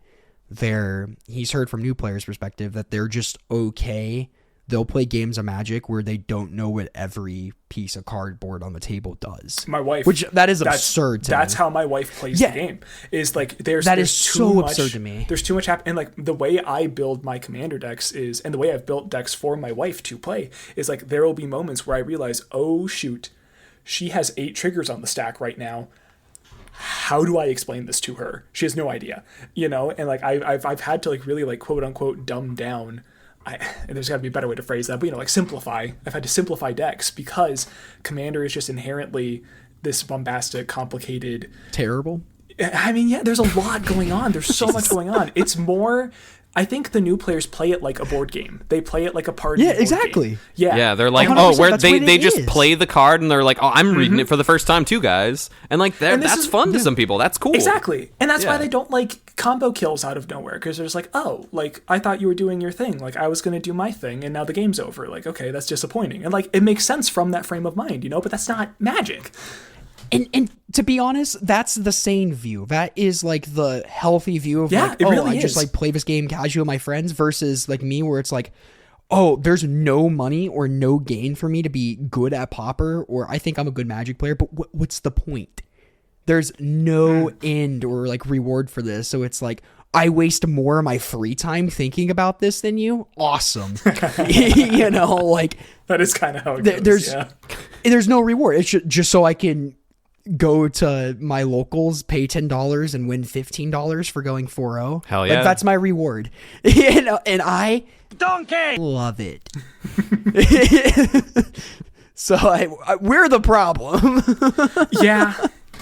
he's heard from new players' perspective that they're just okay. They'll play games of Magic where they don't know what every piece of cardboard on the table does. My wife, Which that is that's- absurd to That's me. how my wife plays Yeah. the game. Is like there's That there's is too so much, absurd to me. There's too much and like the way I build my Commander decks is, and the way I've built decks for my wife to play is like there will be moments where I realize, oh shoot, she has 8 triggers on the stack right now. how do I explain this to her? She has no idea, you know? And like, I've had to like really like quote unquote dumb down. There's got to be a better way to phrase that, but you know, like simplify. I've had to simplify decks because Commander is just inherently this bombastic, complicated, Terrible. I mean, yeah, there's a lot going on. There's so much going on. It's more. I think the new players play it like a board game. They play it like a party. Yeah, board exactly. Game. Yeah. Yeah, they're like, 100%, where that's what they it just is. play the card and they're like, oh, I'm reading it for the first time too, guys. And like, And this that's is- fun to some people. That's cool. Exactly. And that's why Yeah. they don't like combo kills out of nowhere, because they're just like, oh, like, I thought you were doing your thing. Like, I was going to do my thing, and now the game's over. Like, okay, that's disappointing. And like, it makes sense from that frame of mind, you know, but that's not Magic. And to be honest, that's the sane view. That is like the healthy view of Yeah, like, it oh, really I just is. like play this game casual with my friends versus like me where it's like, oh, there's no money or no gain for me to be good at Pauper, or I think I'm a good Magic player, but what's the point? There's no end or like reward for this. So it's like, I waste more of my free time thinking about this than you. Awesome. You know, like That is kind of how it goes. there's no reward. It's just so I can go to my locals, pay $10 and win $15 for going 4-0. Hell yeah. Like, that's my reward. You know, and I love it. So we're the problem. Yeah.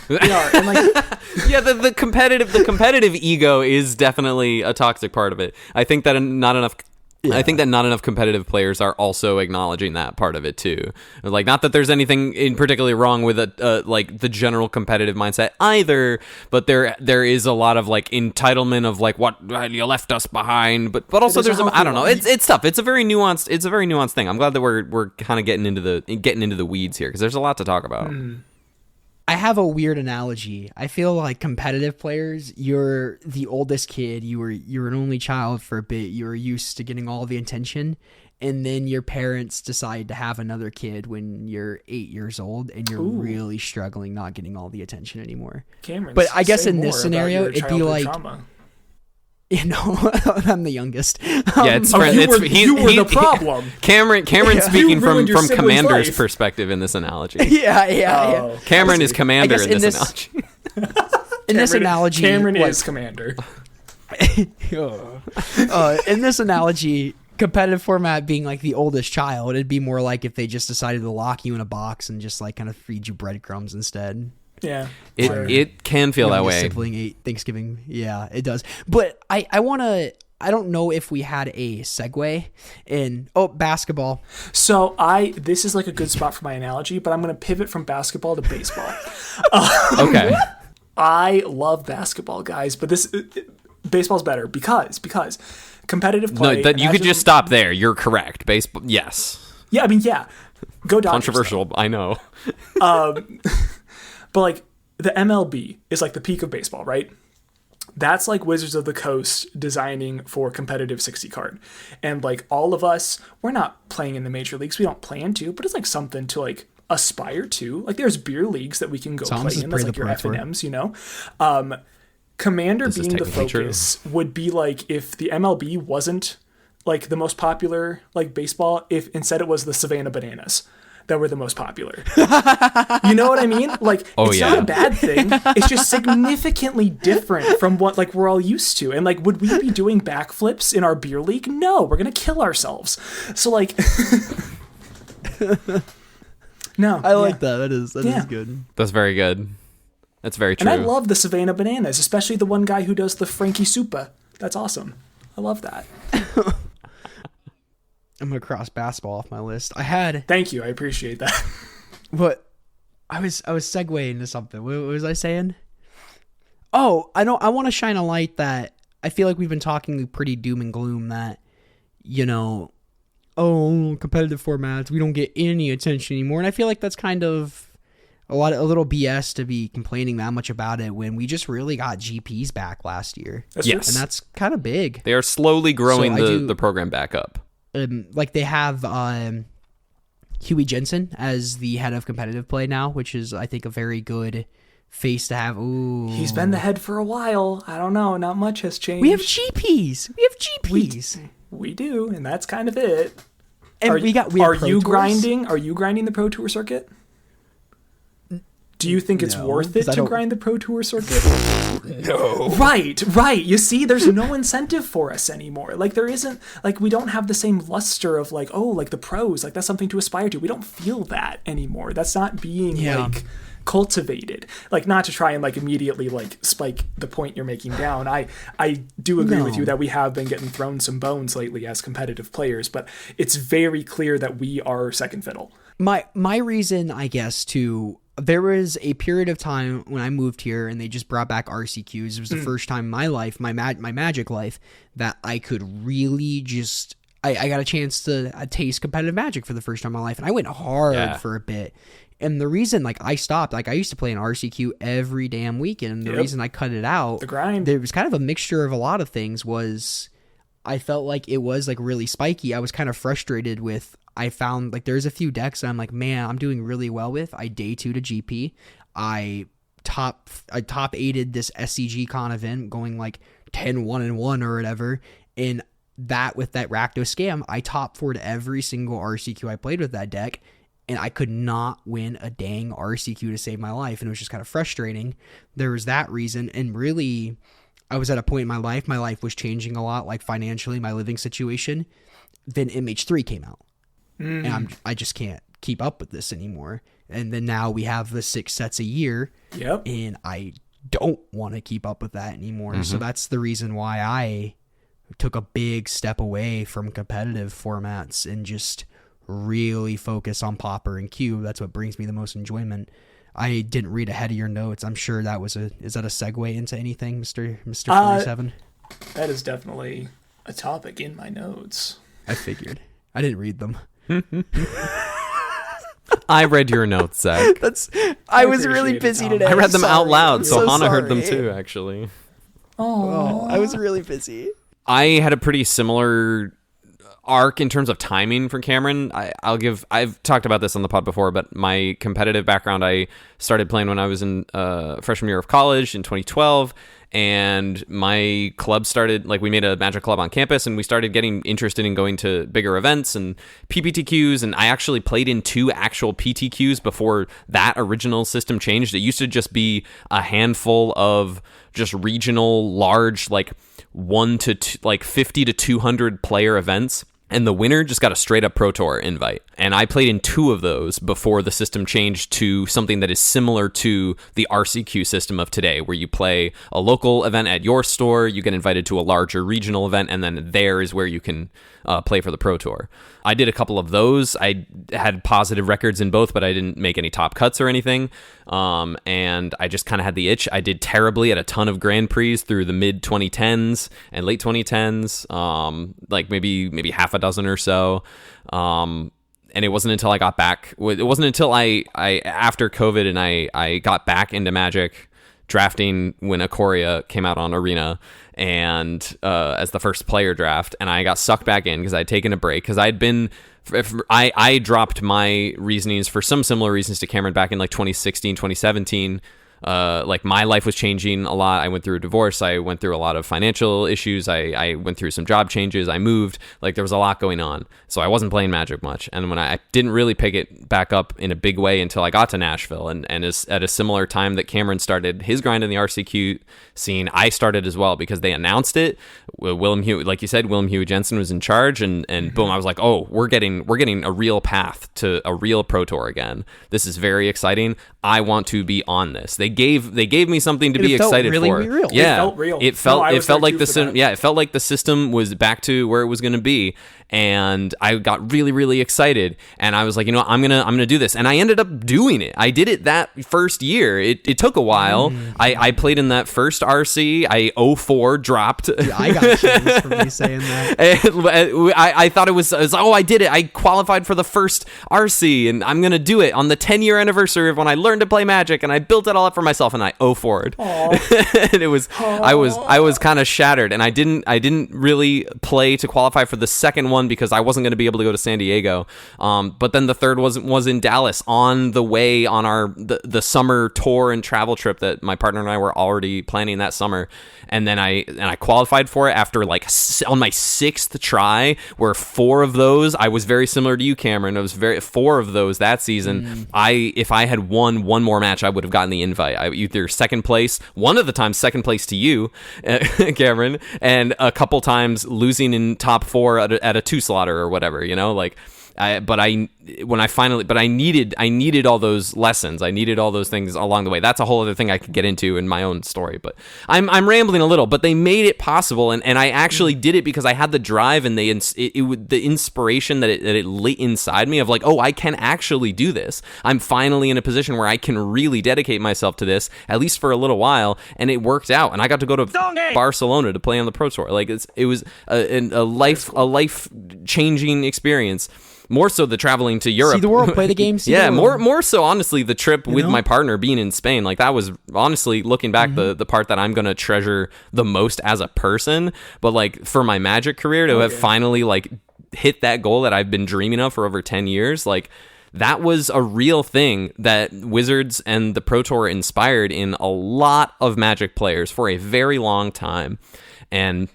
We are. And like, Yeah, the competitive ego is definitely a toxic part of it. I think that not enough. I think that not enough competitive players are also acknowledging that part of it too. Like, not that there's anything in particularly wrong with like the general competitive mindset either, but there is a lot of like entitlement of like, what, you left us behind, but also There's a I don't know. healthy It's tough. It's a very nuanced thing. I'm glad that we're kind of getting into the weeds here because there's a lot to talk about. I have a weird analogy. I feel like competitive players, you're the oldest kid, you were an only child for a bit, you were used to getting all the attention, and then your parents decide to have another kid when you're 8 years old and you're really struggling not getting all the attention anymore. Cameron, But I guess say in this more scenario, about your it'd be childhood like trauma. you know, I'm the youngest. Yeah, it's Oh, friend- you it's- were, he- you were he- the problem. Cameron speaking You from ruined your sibling's Commander's life. perspective in this analogy. yeah. Oh. Cameron is Commander I guess in in this this- analogy. In this analogy, Cameron like, is commander. in this analogy, competitive format being like the oldest child, it'd be more like if they just decided to lock you in a box and just like kind of feed you breadcrumbs instead. Yeah. Sure. It can feel that Youngest way. Sibling ate Thanksgiving. Yeah, it does. But I don't know if we had a segue in basketball. So this is like a good spot for my analogy, but I'm going to pivot from basketball to baseball. Okay. I love basketball, guys, but baseball's better because competitive play. No, that you could imagine- just stop there. You're correct. Baseball. Yes. Yeah, I mean, yeah. Go Dodgers. Controversial. I know. But like the MLB is like the peak of baseball, right? That's like Wizards of the Coast designing for competitive 60 card. And like all of us, we're not playing in the major leagues. We don't plan to, but it's like something to like aspire to. Like there's beer leagues that we can go Thomas play is in. That's pretty like your the pro FNMs, you know? Commander This is being the technically true. focus would be like if the MLB wasn't like the most popular like baseball, if instead it was the Savannah Bananas that were the most popular. You know what I mean? Like, it's not a bad thing. It's just significantly different from what like we're all used to. And like, would we be doing backflips in our beer league? No, we're gonna kill ourselves. So like, no, I like that. That is Yeah. good. That's very good. That's very true. And I love the Savannah Bananas, especially the one guy who does the Frankie Supa. That's awesome. I love that. I'm gonna cross basketball off my list. I had, Thank you. I appreciate that. but I was segueing into something. What was I saying? Oh, I want to shine a light that I feel like we've been talking pretty doom and gloom that, you know, competitive formats, we don't get any attention anymore. And I feel like that's kind of a little BS to be complaining that much about it when we just really got GPs back last year. That's Yes. And that's kind of big. They are slowly growing So I do- the program back up. Like they have Huey Jensen as the head of competitive play now, which is I think a very good face to have. Ooh, He's been the head for a while. I don't know. Not much has changed. We have GPs. We do, and that's kind of it. And we have Are Pro you Tours. grinding? Are you grinding the Pro Tour circuit? Do you think it's No, worth it 'cause I to don't- grind the Pro Tour circuit? No. Right. You see, there's no incentive for us anymore. Like, there isn't, like, we don't have the same luster of, like, oh, like, the pros, like, that's something to aspire to. We don't feel that anymore. That's not being, like, cultivated. Like, not to try and, like, immediately, like, spike the point you're making down. I do agree with you that we have been getting thrown some bones lately as competitive players, but it's very clear that we are second fiddle. My reason, I guess, there was a period of time when I moved here and they just brought back RCQs. It was the first time in my life, my Magic life, that I could really just, I got a chance to taste competitive Magic for the first time in my life. And I went hard for a bit. And the reason, like, I stopped, like, I used to play an RCQ every damn weekend. The reason I cut it out, the grind, there was kind of a mixture of a lot of things. Was I felt like it was, like, really spiky. I was kind of frustrated with, I found, like, there's a few decks that I'm like, man, I'm doing really well with. I day 2 to GP. I top 8'd this SCG con event, going like 10-1-1 or whatever. And that, with that Rakdos scam, I top 4'd every single RCQ I played with that deck. And I could not win a dang RCQ to save my life. And it was just kind of frustrating. There was that reason. And really, I was at a point in my life was changing a lot, like financially, my living situation. Then MH3 came out. And I just can't keep up with this anymore. And then now we have the 6 sets a year. Yep. And I don't want to keep up with that anymore. So that's the reason why I took a big step away from competitive formats and just really focus on Pauper and Cube. That's what brings me the most enjoyment. I didn't read ahead of your notes. I'm sure that was is that a segue into anything, Mr. 47? That is definitely a topic in my notes. I figured. I didn't read them. I read your notes, Zach. I was really appreciate it, busy Tom. today. I read them out loud, I'm so Hannah heard sorry. them too, actually. Oh, I was really busy. I had a pretty similar arc in terms of timing for Cameron. I've talked about this on the pod before, but my competitive background, I started playing when I was in freshman year of college in 2012, and my club started, like, we made a Magic club on campus, and we started getting interested in going to bigger events and PPTQs, and I actually played in 2 actual PTQs before that original system changed. It used to just be a handful of just regional, large, like 50 to 200 player events. And the winner just got a straight up Pro Tour invite. And I played in 2 of those before the system changed to something that is similar to the RCQ system of today, where you play a local event at your store, you get invited to a larger regional event, and then there is where you can play for the Pro Tour. I did a couple of those. I had positive records in both, but I didn't make any top cuts or anything. And I just kind of had the itch. I did terribly at a ton of Grand Prix through the mid 2010s and late 2010s, like maybe half a dozen or so. And it wasn't until I got back. It wasn't until I after COVID and I got back into Magic drafting when Ikoria came out on Arena and as the first player draft, and I got sucked back in because I'd taken a break because I dropped my reasonings for some similar reasons to Cameron back in like 2016, 2017. Like, my life was changing a lot. I went through a divorce. I went through a lot of financial issues. I went through some job changes. I moved. Like, there was a lot going on. So I wasn't playing Magic much. And when I didn't really pick it back up in a big way until I got to Nashville. And is at a similar time that Cameron started his grind in the RCQ scene, I started as well because they announced it. Willem Hugh, like you said, Willem Hugh Jensen was in charge. And boom, I was like, oh, we're getting a real path to a real Pro Tour again. This is very exciting. I want to be on this. They gave me something to be excited really for. Real. Yeah, It felt real. It felt No, I was there like too the for system. that. Yeah, it felt like the system was back to where it was going to be, and I got really, really excited. And I was like, I'm gonna do this, and I ended up doing it. I did it that first year. It took a while. I played in that first RC. I 0-4 dropped. Yeah, I got chills from you saying that. And I thought it was I did it. I qualified for the first RC, and I'm gonna do it on the 10-year anniversary of when I learned to play Magic, and I built it all up from myself and I 0-4'd. And it was I was kind of shattered, and I didn't really play to qualify for the second one because I wasn't going to be able to go to San Diego. But then the third was in Dallas on the way on the summer tour and travel trip that my partner and I were already planning that summer. And then I qualified for it after like on my 6th try, where 4 of those, I was very similar to you, Cameron. It was 4 of those that season. If I had won one more match, I would have gotten the invite. Either second place, one of the times second place to you, Cameron, and a couple times losing in top 4 at a 2 slaughter or whatever, like. I needed all those lessons. I needed all those things along the way. That's a whole other thing I could get into in my own story, but I'm rambling a little, but they made it possible. And I actually did it because I had the drive and the inspiration that it lit inside me of like, oh, I can actually do this. I'm finally in a position where I can really dedicate myself to this, at least for a little while. And it worked out. And I got to go to Barcelona to play on the Pro Tour. Like it was a life changing experience. More so the traveling to Europe. See the world, play the game, see yeah, the world. more so, honestly, the trip with my partner being in Spain. Like, that was, honestly, looking back, the part that I'm going to treasure the most as a person. But, like, for my Magic career, to have finally, like, hit that goal that I've been dreaming of for over 10 years, like, that was a real thing that Wizards and the Pro Tour inspired in a lot of Magic players for a very long time. And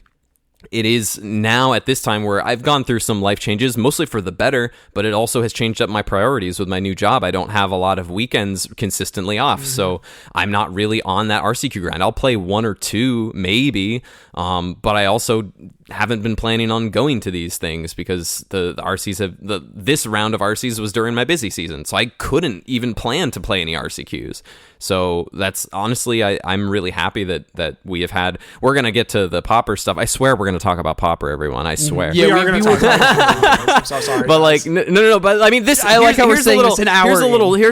it is now at this time where I've gone through some life changes, mostly for the better, but it also has changed up my priorities with my new job. I don't have a lot of weekends consistently off, so I'm not really on that RCQ grind. I'll play 1 or 2 maybe, but I also haven't been planning on going to these things because the RCs this round of RCs was during my busy season, so I couldn't even plan to play any RCQs. So that's honestly, I'm really happy that we have had. We're gonna get to the Pauper stuff. I swear we're gonna talk about Pauper, everyone. I swear. Yeah, we are gonna talk about it. I'm so sorry. But like, no. But I mean, this. I like how we're saying this an hour. Here's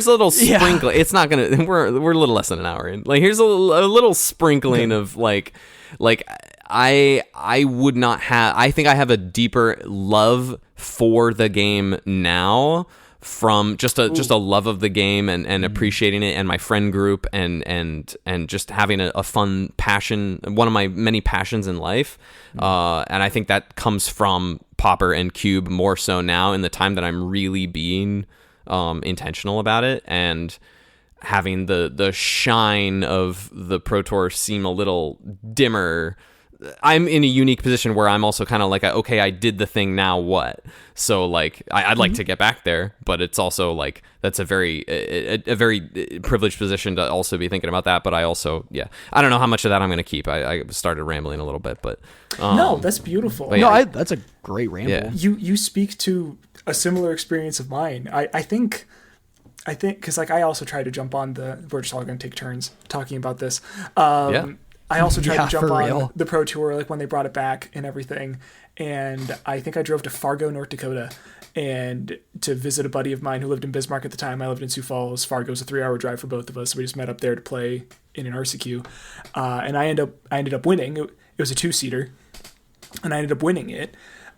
a little sprinkle. It's not gonna. We're a little less than an hour in. Like, here's a little sprinkling of like. I would not have. I think I have a deeper love for the game now from just a love of the game and appreciating it, and my friend group and just having a fun passion, one of my many passions in life. And I think that comes from Pauper and Cube more so now in the time that I'm really being intentional about it, and having the shine of the Pro Tour seem a little dimmer. I'm in a unique position where I'm also kind of like, okay, I did the thing, now what? So like, I'd like to get back there, but it's also like, that's a very privileged position to also be thinking about that. But I also, I don't know how much of that I'm going to keep. I started rambling a little bit, but no, that's beautiful. No, that's a great ramble. Yeah. You speak to a similar experience of mine. I think because like I also try to jump on we're just all going to take turns talking about this. I also tried to jump on the Pro Tour, like when they brought it back and everything. And I think I drove to Fargo, North Dakota, and to visit a buddy of mine who lived in Bismarck at the time. I lived in Sioux Falls. Fargo's a 3-hour drive for both of us. So we just met up there to play in an RCQ. And I ended up winning. It was a 2-seater, and I ended up winning it,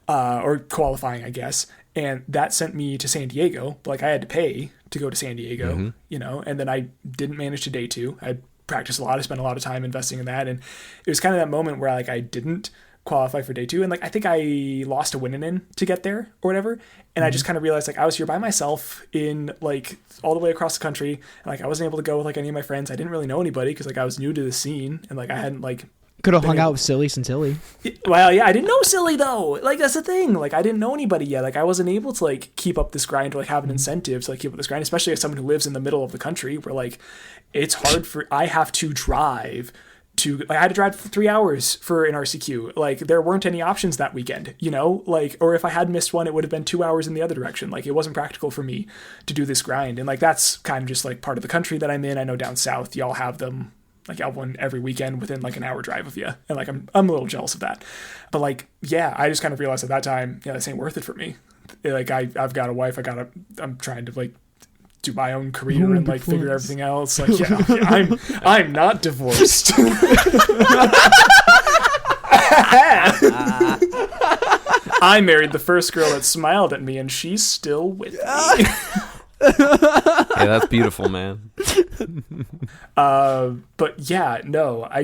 or qualifying, I guess. And that sent me to San Diego. Like, I had to pay to go to San Diego, and then I didn't manage to day 2. I practiced a lot. I spent a lot of time investing in that, and it was kind of that moment where like I didn't qualify for day 2, and like I think I lost a win-in to get there or whatever, and I just kind of realized like I was here by myself in like all the way across the country, and like I wasn't able to go with like any of my friends. I didn't really know anybody because like I was new to the scene, and like I hadn't like could have hung out with Silly since Silly. Well, yeah, I didn't know Silly though. Like, that's the thing. Like, I didn't know anybody yet. Like, I wasn't able to like keep up this grind or like have an incentive to like keep up this grind, especially as someone who lives in the middle of the country where like it's hard I have to drive to, like, I had to drive for 3 hours for an RCQ. Like, there weren't any options that weekend, like, or if I had missed one, it would have been 2 hours in the other direction. Like, it wasn't practical for me to do this grind. And like, that's kind of just like part of the country that I'm in. I know down south, y'all have them. Like, y'all win every weekend within like an hour drive of you. And like, I'm a little jealous of that. But like, yeah, I just kind of realized at that time, this ain't worth it for me. Like, I've got a wife. I'm trying to like do my own career and like figure everything else. Like, I'm not divorced. I married the first girl that smiled at me, and she's still with me. Yeah, that's beautiful, man. But yeah, no, I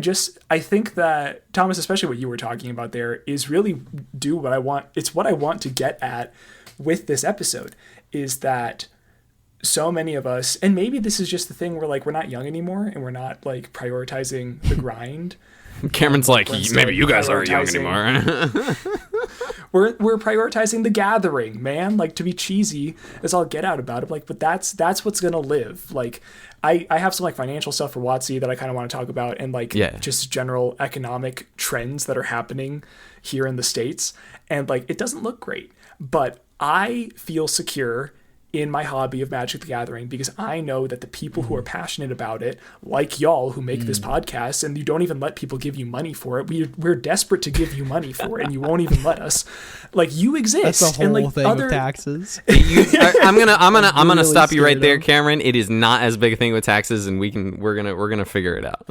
think that, Thomas, especially what you were talking about there, is really do what I want. It's what I want to get at with this episode, is that so many of us, and maybe this is just the thing where like we're not young anymore and we're not like prioritizing the grind. Cameron's like, maybe like, you guys aren't young anymore. we're prioritizing the gathering, man. Like, to be cheesy as I'll get out about it, like, but that's what's gonna live. Like, I have some like financial stuff for WotC that I kind of want to talk about, and like just general economic trends that are happening here in the States, and like it doesn't look great, but I feel secure in my hobby of Magic the Gathering because I know that the people who are passionate about it, like y'all who make this podcast, and you don't even let people give you money for it. We're desperate to give you money for it, and you won't even let us. Like, you exist. That's the whole and like thing with taxes. I'm gonna Really stop you right there, scared Cameron. It is not as big a thing with taxes, and we're gonna figure it out.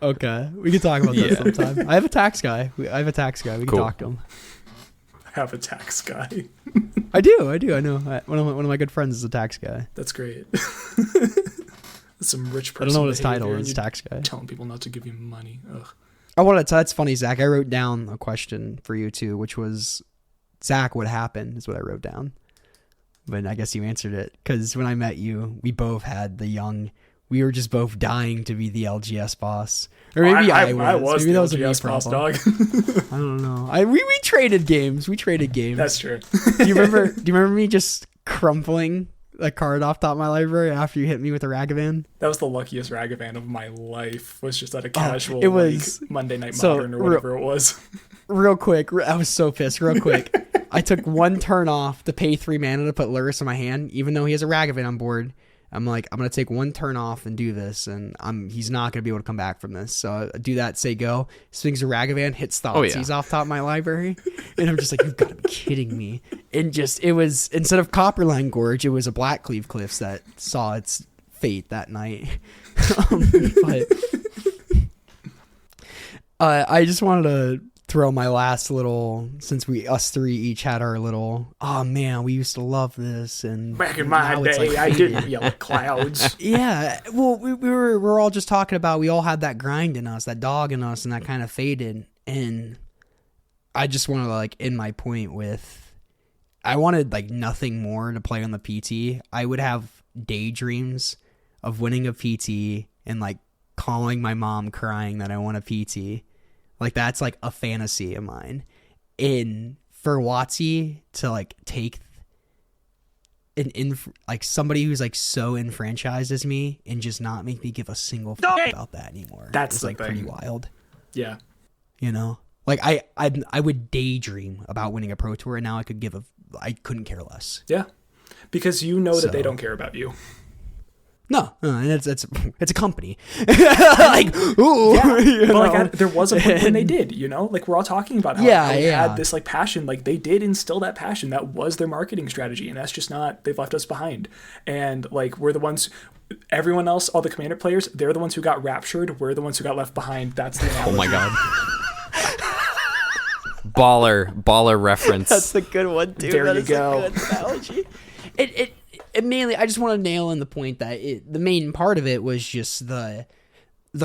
Okay, we can talk about that sometime. I have a tax guy. We can Cool. talk to him. have a tax guy. I do. I know. One of my good friends is a tax guy. That's great. Some rich person. I don't know what his title behavior, is. and Tax guy. telling people not to give you money. Ugh. I wanted to. That's funny, Zach. I wrote down a question for you too, which was, Zach, what happened? Is what I wrote down. But I guess you answered it because when I met you, we both had the young. We were just both dying to be the LGS boss, or maybe I was. Maybe the that was a me LGS boss, problem. dog. I don't know. We traded games. That's true. Do you remember me just crumpling a card off top of my library after you hit me with a Ragavan? That was the luckiest Ragavan of my life. Was just at a casual it was like, Monday Night Modern or whatever it was. Real quick, I was so pissed. Real quick, I took one turn off to pay 3 mana to put Luris in my hand, even though he has a Ragavan on board. I'm like, I'm gonna take one turn off and do this, and he's not gonna be able to come back from this. So I do that, say go, swings a Ragavan, hits Thoughtseize off top of my library, and I'm just like, you've got to be kidding me! And just it was, instead of Copperline Gorge, it was a Blackcleave Cliffs that saw its fate that night. I just wanted to throw my last little, since us three each had our little, oh man, we used to love this, and back in my day, like, I didn't yell at clouds. Yeah, well, we're all just talking about, we all had that grind in us, that dog in us, and that kind of faded. And I just want to like end my point with, I wanted like nothing more to play on the PT. I would have daydreams of winning a PT and like calling my mom crying that I won a PT. Like, that's like a fantasy of mine. And for WotC to like take like somebody who's like so enfranchised as me and just not make me give a single fuck about that anymore. That's like thing. Pretty wild. Yeah. You know, like I would daydream about winning a pro tour, and now I couldn't care less. Yeah. Because you know that they don't care about you. No, and it's a company. Like, ooh, yeah, but like there was a point when they did, you know, like we're all talking about how they had this like passion, like they did instill that passion. That was their marketing strategy, and that's just not. They've left us behind, and like we're the ones. Everyone else, all the Commander players, they're the ones who got raptured. We're the ones who got left behind. That's the analogy. Oh my god. baller reference. That's a good one, dude. There that you is go. A good analogy. It mainly, I just want to nail in the point that the main part of it was just the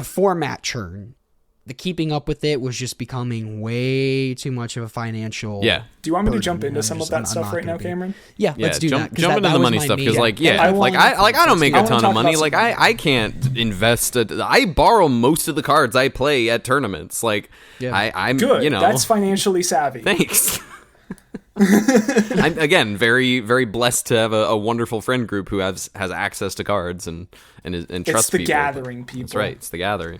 format churn. The keeping up with it was just becoming way too much of a financial. Yeah. Do you want me to burden. jump into some of that I'm stuff not right now, gonna be. Cameron? Yeah, let's do that. Jump into the money stuff because, like, I don't make a ton of money. Like, I can't invest. I borrow most of the cards I play at tournaments. Like, I'm good. You know, that's financially savvy. Thanks. I'm again very, very blessed to have a wonderful friend group who has access to cards and trusts people. It's the gathering, people. That's right. It's the gathering.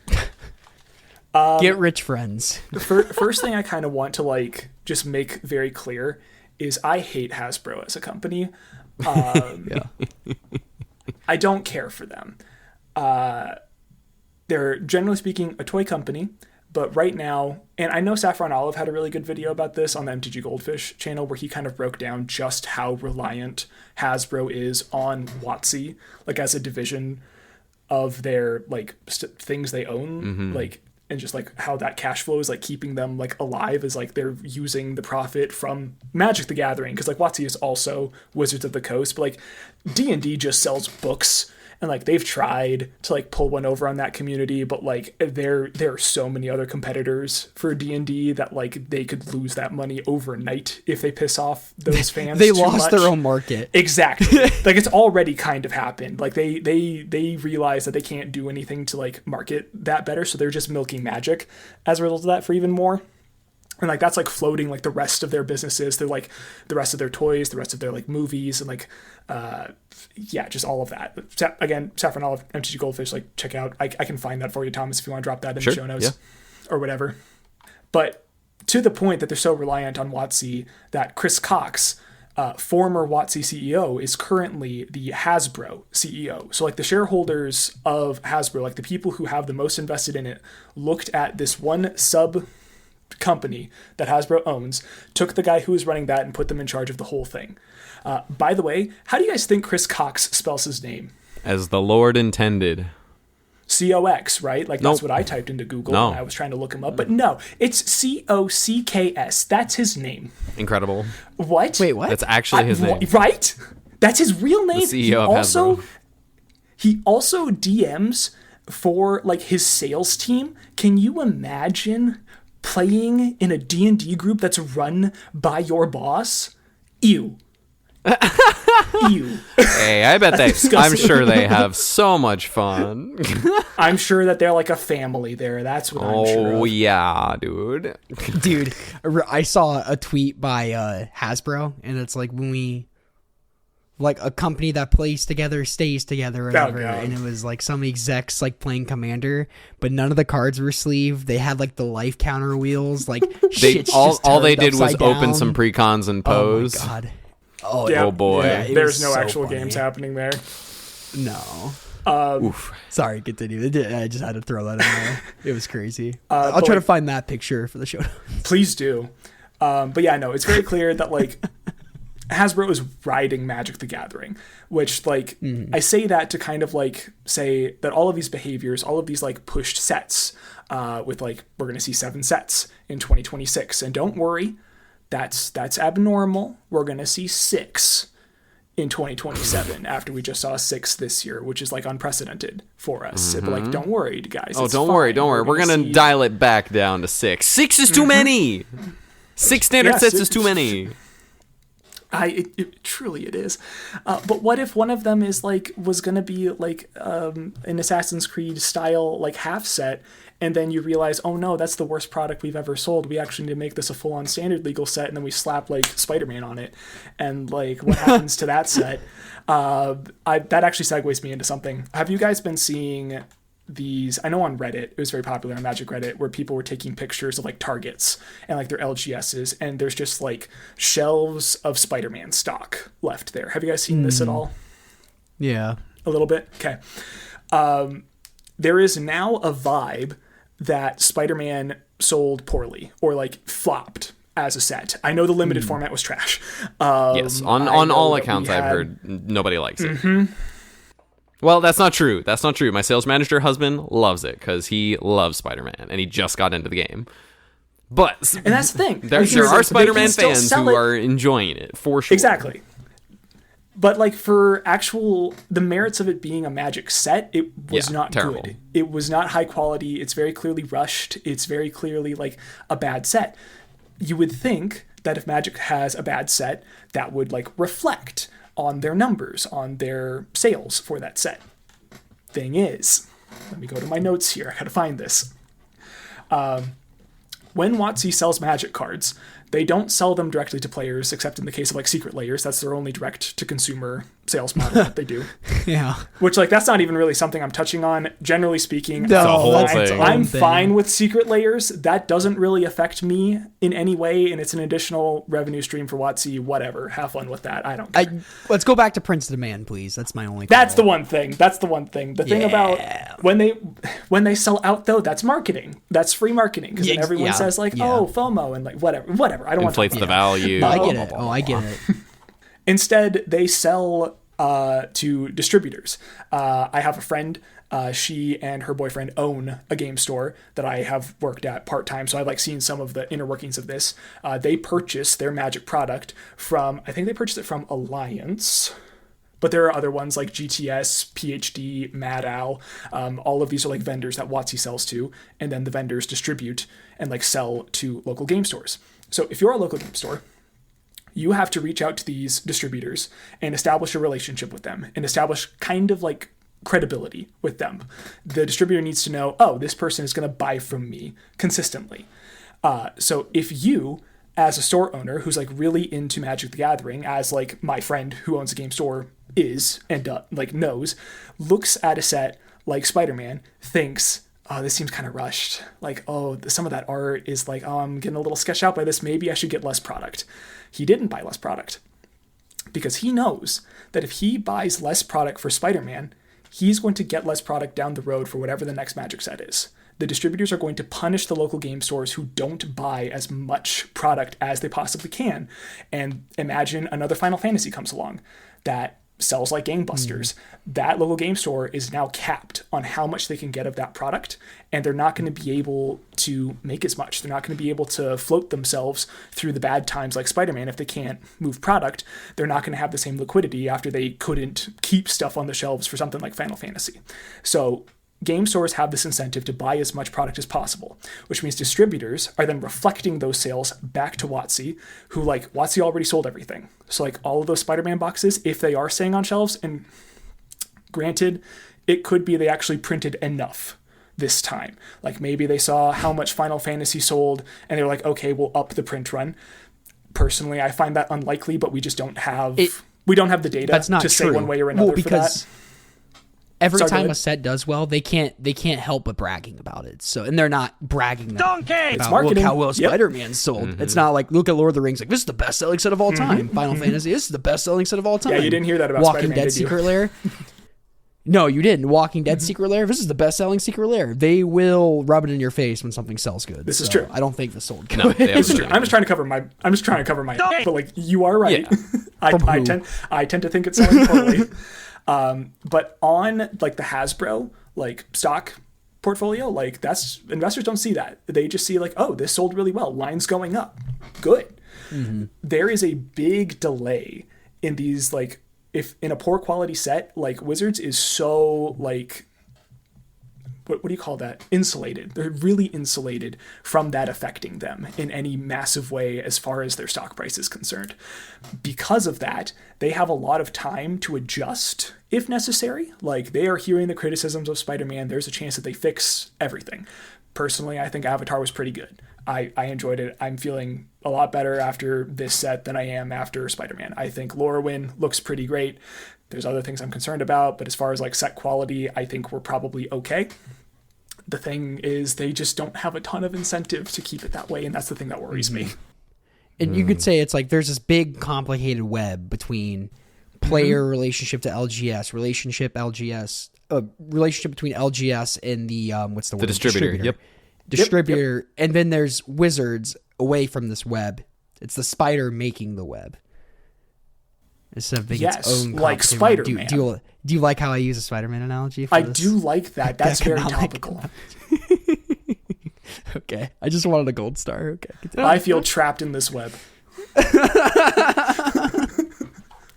Get rich friends. First thing I kind of want to like just make very clear is I hate Hasbro as a company. Yeah. I don't care for them. They're generally speaking a toy company. But right now, and I know Saffron Olive had a really good video about this on the MTG Goldfish channel where he kind of broke down just how reliant Hasbro is on WotC, like as a division of their like things they own, like, and just like how that cash flow is like keeping them like alive, is like they're using the profit from Magic the Gathering, because like WotC is also Wizards of the Coast, but like D&D just sells books and like they've tried to like pull one over on that community, but like there are so many other competitors for D&D that like they could lose that money overnight if they piss off those fans. They too lost much. their own market. Exactly. Like it's already kind of happened. Like they realize that they can't do anything to like market that better, so they're just milking Magic as a result of that for even more. And like that's like floating like the rest of their businesses. They're like the rest of their toys, the rest of their like movies, and like just all of that. Again, Saffron Olive, MTG Goldfish, like check out. I can find that for you, Thomas, if you want to drop that in the show notes or whatever. But to the point that they're so reliant on WotC that Chris Cox, former WotC CEO, is currently the Hasbro CEO. So like the shareholders of Hasbro, like the people who have the most invested in it, looked at this one sub company that Hasbro owns, took the guy who was running that and put them in charge of the whole thing. By the way, how do you guys think Chris Cox spells his name? As the Lord intended. COX, right? Like that's what I typed into Google when I was trying to look him up. But no, it's COCKS. That's his name. Incredible. What? Wait, what? That's actually his name. Right? That's his real name. The CEO of Hasbro. He also DMs for like his sales team. Can you imagine playing in a D&D group that's run by your boss? Ew. Ew. Hey, I bet I'm sure they have so much fun. I'm sure that they're like a family there. That's what I'm sure of. Oh, yeah, dude. Dude, I saw a tweet by Hasbro, and it's like when we... like a company that plays together stays together or whatever. And it was like some execs like playing Commander, but none of the cards were sleeved. They had like the life counter wheels. Like all they did was down. open some precons and pose. Oh my god. Oh boy. Yeah, there's no so actual funny. games happening there. No. Oof. Sorry, continue. I just had to throw that in there. It was crazy. I'll try to find that picture for the show. Please do. But yeah, no, it's very clear that like Hasbro is riding Magic the Gathering, which like I say that to kind of like say that all of these behaviors, all of these like pushed sets, with like we're gonna see 7 sets in 2026, and don't worry, that's abnormal. We're gonna see 6 in 2027 after we just saw 6 this year, which is like unprecedented for us. But like, don't worry, guys. Oh, don't worry. We're gonna dial it back down to 6. 6 is too many. 6 standard sets is too many. It truly it is. But what if one of them is like was gonna be like an Assassin's Creed style like half set, and then you realize, oh no, that's the worst product we've ever sold. We actually need to make this a full on standard legal set, and then we slap like Spider-Man on it, and like what happens to that set? That actually segues me into something. Have you guys been seeing these? I know on Reddit, it was very popular on Magic Reddit, where people were taking pictures of like targets and like their LGSs, and there's just like shelves of Spider-Man stock left there. Have you guys seen this at all? Yeah. A little bit? Okay. There is now a vibe that Spider-Man sold poorly or like flopped as a set. I know the limited format was trash. Yes, on all accounts I've heard nobody likes it. Well, that's not true. My sales manager husband loves it because he loves Spider-Man and he just got into the game. But and that's the thing. There are Spider-Man fans who are enjoying it for sure. Exactly. But like for the merits of it being a Magic set, it was not terrible. Good. It was not high quality. It's very clearly rushed. It's very clearly like a bad set. You would think that if Magic has a bad set, that would like reflect on their numbers, on their sales for that set. Thing is, let me go to my notes here. I gotta find this. When WotC sells Magic cards, they don't sell them directly to players, except in the case of like Secret Layers. That's their only direct-to-consumer sales model that they do. Yeah. Which, like, that's not even really something I'm touching on. Generally speaking, I'm fine with Secret Layers. That doesn't really affect me in any way, and it's an additional revenue stream for WotC. Whatever. Have fun with that. I don't care. Let's go back to Prince Demand, please. That's my only That's the one thing. The thing about when they sell out, though, that's marketing. That's free marketing. Because then everyone says, like, oh, FOMO, and like, whatever. I don't want to inflates the value. I get it. I get it. Instead, they sell to distributors. I have a friend. She and her boyfriend own a game store that I have worked at part-time, so I've like seen some of the inner workings of this. They purchase their Magic product from, I think they purchased it from Alliance. But there are other ones like GTS, PhD, Mad Owl. All of these are like vendors that WotC sells to, and then the vendors distribute and like sell to local game stores. So if you're a local game store, you have to reach out to these distributors and establish a relationship with them and establish kind of like credibility with them. The distributor needs to know, oh, this person is going to buy from me consistently. So if you, as a store owner who's like really into Magic the Gathering, as like my friend who owns a game store is and like knows, looks at a set like Spider-Man, thinks, oh, this seems kind of rushed. Like, oh, some of that art is like, oh, I'm getting a little sketched out by this. Maybe I should get less product. He didn't buy less product because he knows that if he buys less product for Spider-Man, he's going to get less product down the road for whatever the next Magic set is. The distributors are going to punish the local game stores who don't buy as much product as they possibly can. And imagine another Final Fantasy comes along that sells like gangbusters. That local game store is now capped on how much they can get of that product, and they're not going to be able to make as much. They're not going to be able to float themselves through the bad times like Spider-Man if they can't move product. They're not going to have the same liquidity after they couldn't keep stuff on the shelves for something like Final Fantasy. So game stores have this incentive to buy as much product as possible, which means distributors are then reflecting those sales back to WotC, who like WotC already sold everything. So like all of those Spider-Man boxes, if they are staying on shelves, and granted, it could be they actually printed enough this time. Like maybe they saw how much Final Fantasy sold and they were like, okay, we'll up the print run. Personally, I find that unlikely, but we just don't have the data to say one way or another for that. Every time a set does well, they can't help but bragging about it. So, and they're not bragging about look how well Spider-Man sold. Mm-hmm. It's not like, look at Lord of the Rings, like this is the best selling set of all time. Final Fantasy, this is the best selling set of all time. Yeah, you didn't hear that about Walking Spider-Man, Dead did you? Secret Lair. No, you didn't. Walking Dead Secret Lair. This is the best selling Secret Lair. They will rub it in your face when something sells good. This is true. I don't think this sold good. No, this is true. I'm just trying to cover my. But like, you are right. Yeah. I tend to think it's selling poorly. But on like the Hasbro like stock portfolio, like that's investors don't see that. They just see like, oh, this sold really well. Line's going up. Good. Mm-hmm. There is a big delay in these, like, if in a poor quality set, like Wizards is so like, what do you call that? Insulated. They're really insulated from that affecting them in any massive way as far as their stock price is concerned. Because of that, they have a lot of time to adjust if necessary. Like, they are hearing the criticisms of Spider-Man. There's a chance that they fix everything. Personally, I think Avatar was pretty good. I enjoyed it. I'm feeling a lot better after this set than I am after Spider-Man. I think Lorwyn looks pretty great. There's other things I'm concerned about, but as far as like set quality, I think we're probably okay. The thing is, they just don't have a ton of incentive to keep it that way, and that's the thing that worries me. And you could say it's like there's this big complicated web between player relationship to LGS, relationship between LGS and the what's the word? The distributor. Distributor, and then there's Wizards away from this web. It's the spider making the web. Instead of being its own like Spider-Man. Do you like how I use a Spider-Man analogy? I do like that. That's very topical. Okay, I just wanted a gold star. Okay, continue. I feel trapped in this web.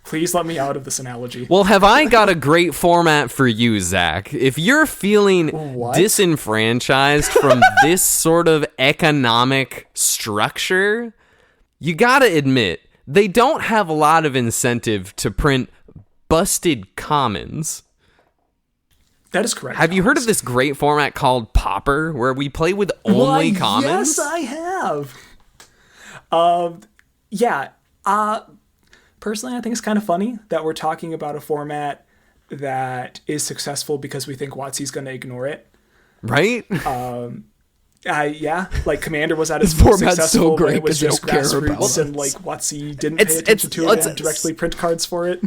Please let me out of this analogy. Well, have I got a great format for you, Zach? If you're feeling disenfranchised from this sort of economic structure, you gotta admit, they don't have a lot of incentive to print busted commons. That is correct. Have you heard of this great format called Pauper, where we play with only commons? Yes, I have. Personally, I think it's kind of funny that we're talking about a format that is successful because we think WotC's going to ignore it. Right? Like Commander was at its most successful, so great it was just grassroots, and like us. WotC didn't pay attention to it and directly print cards for it.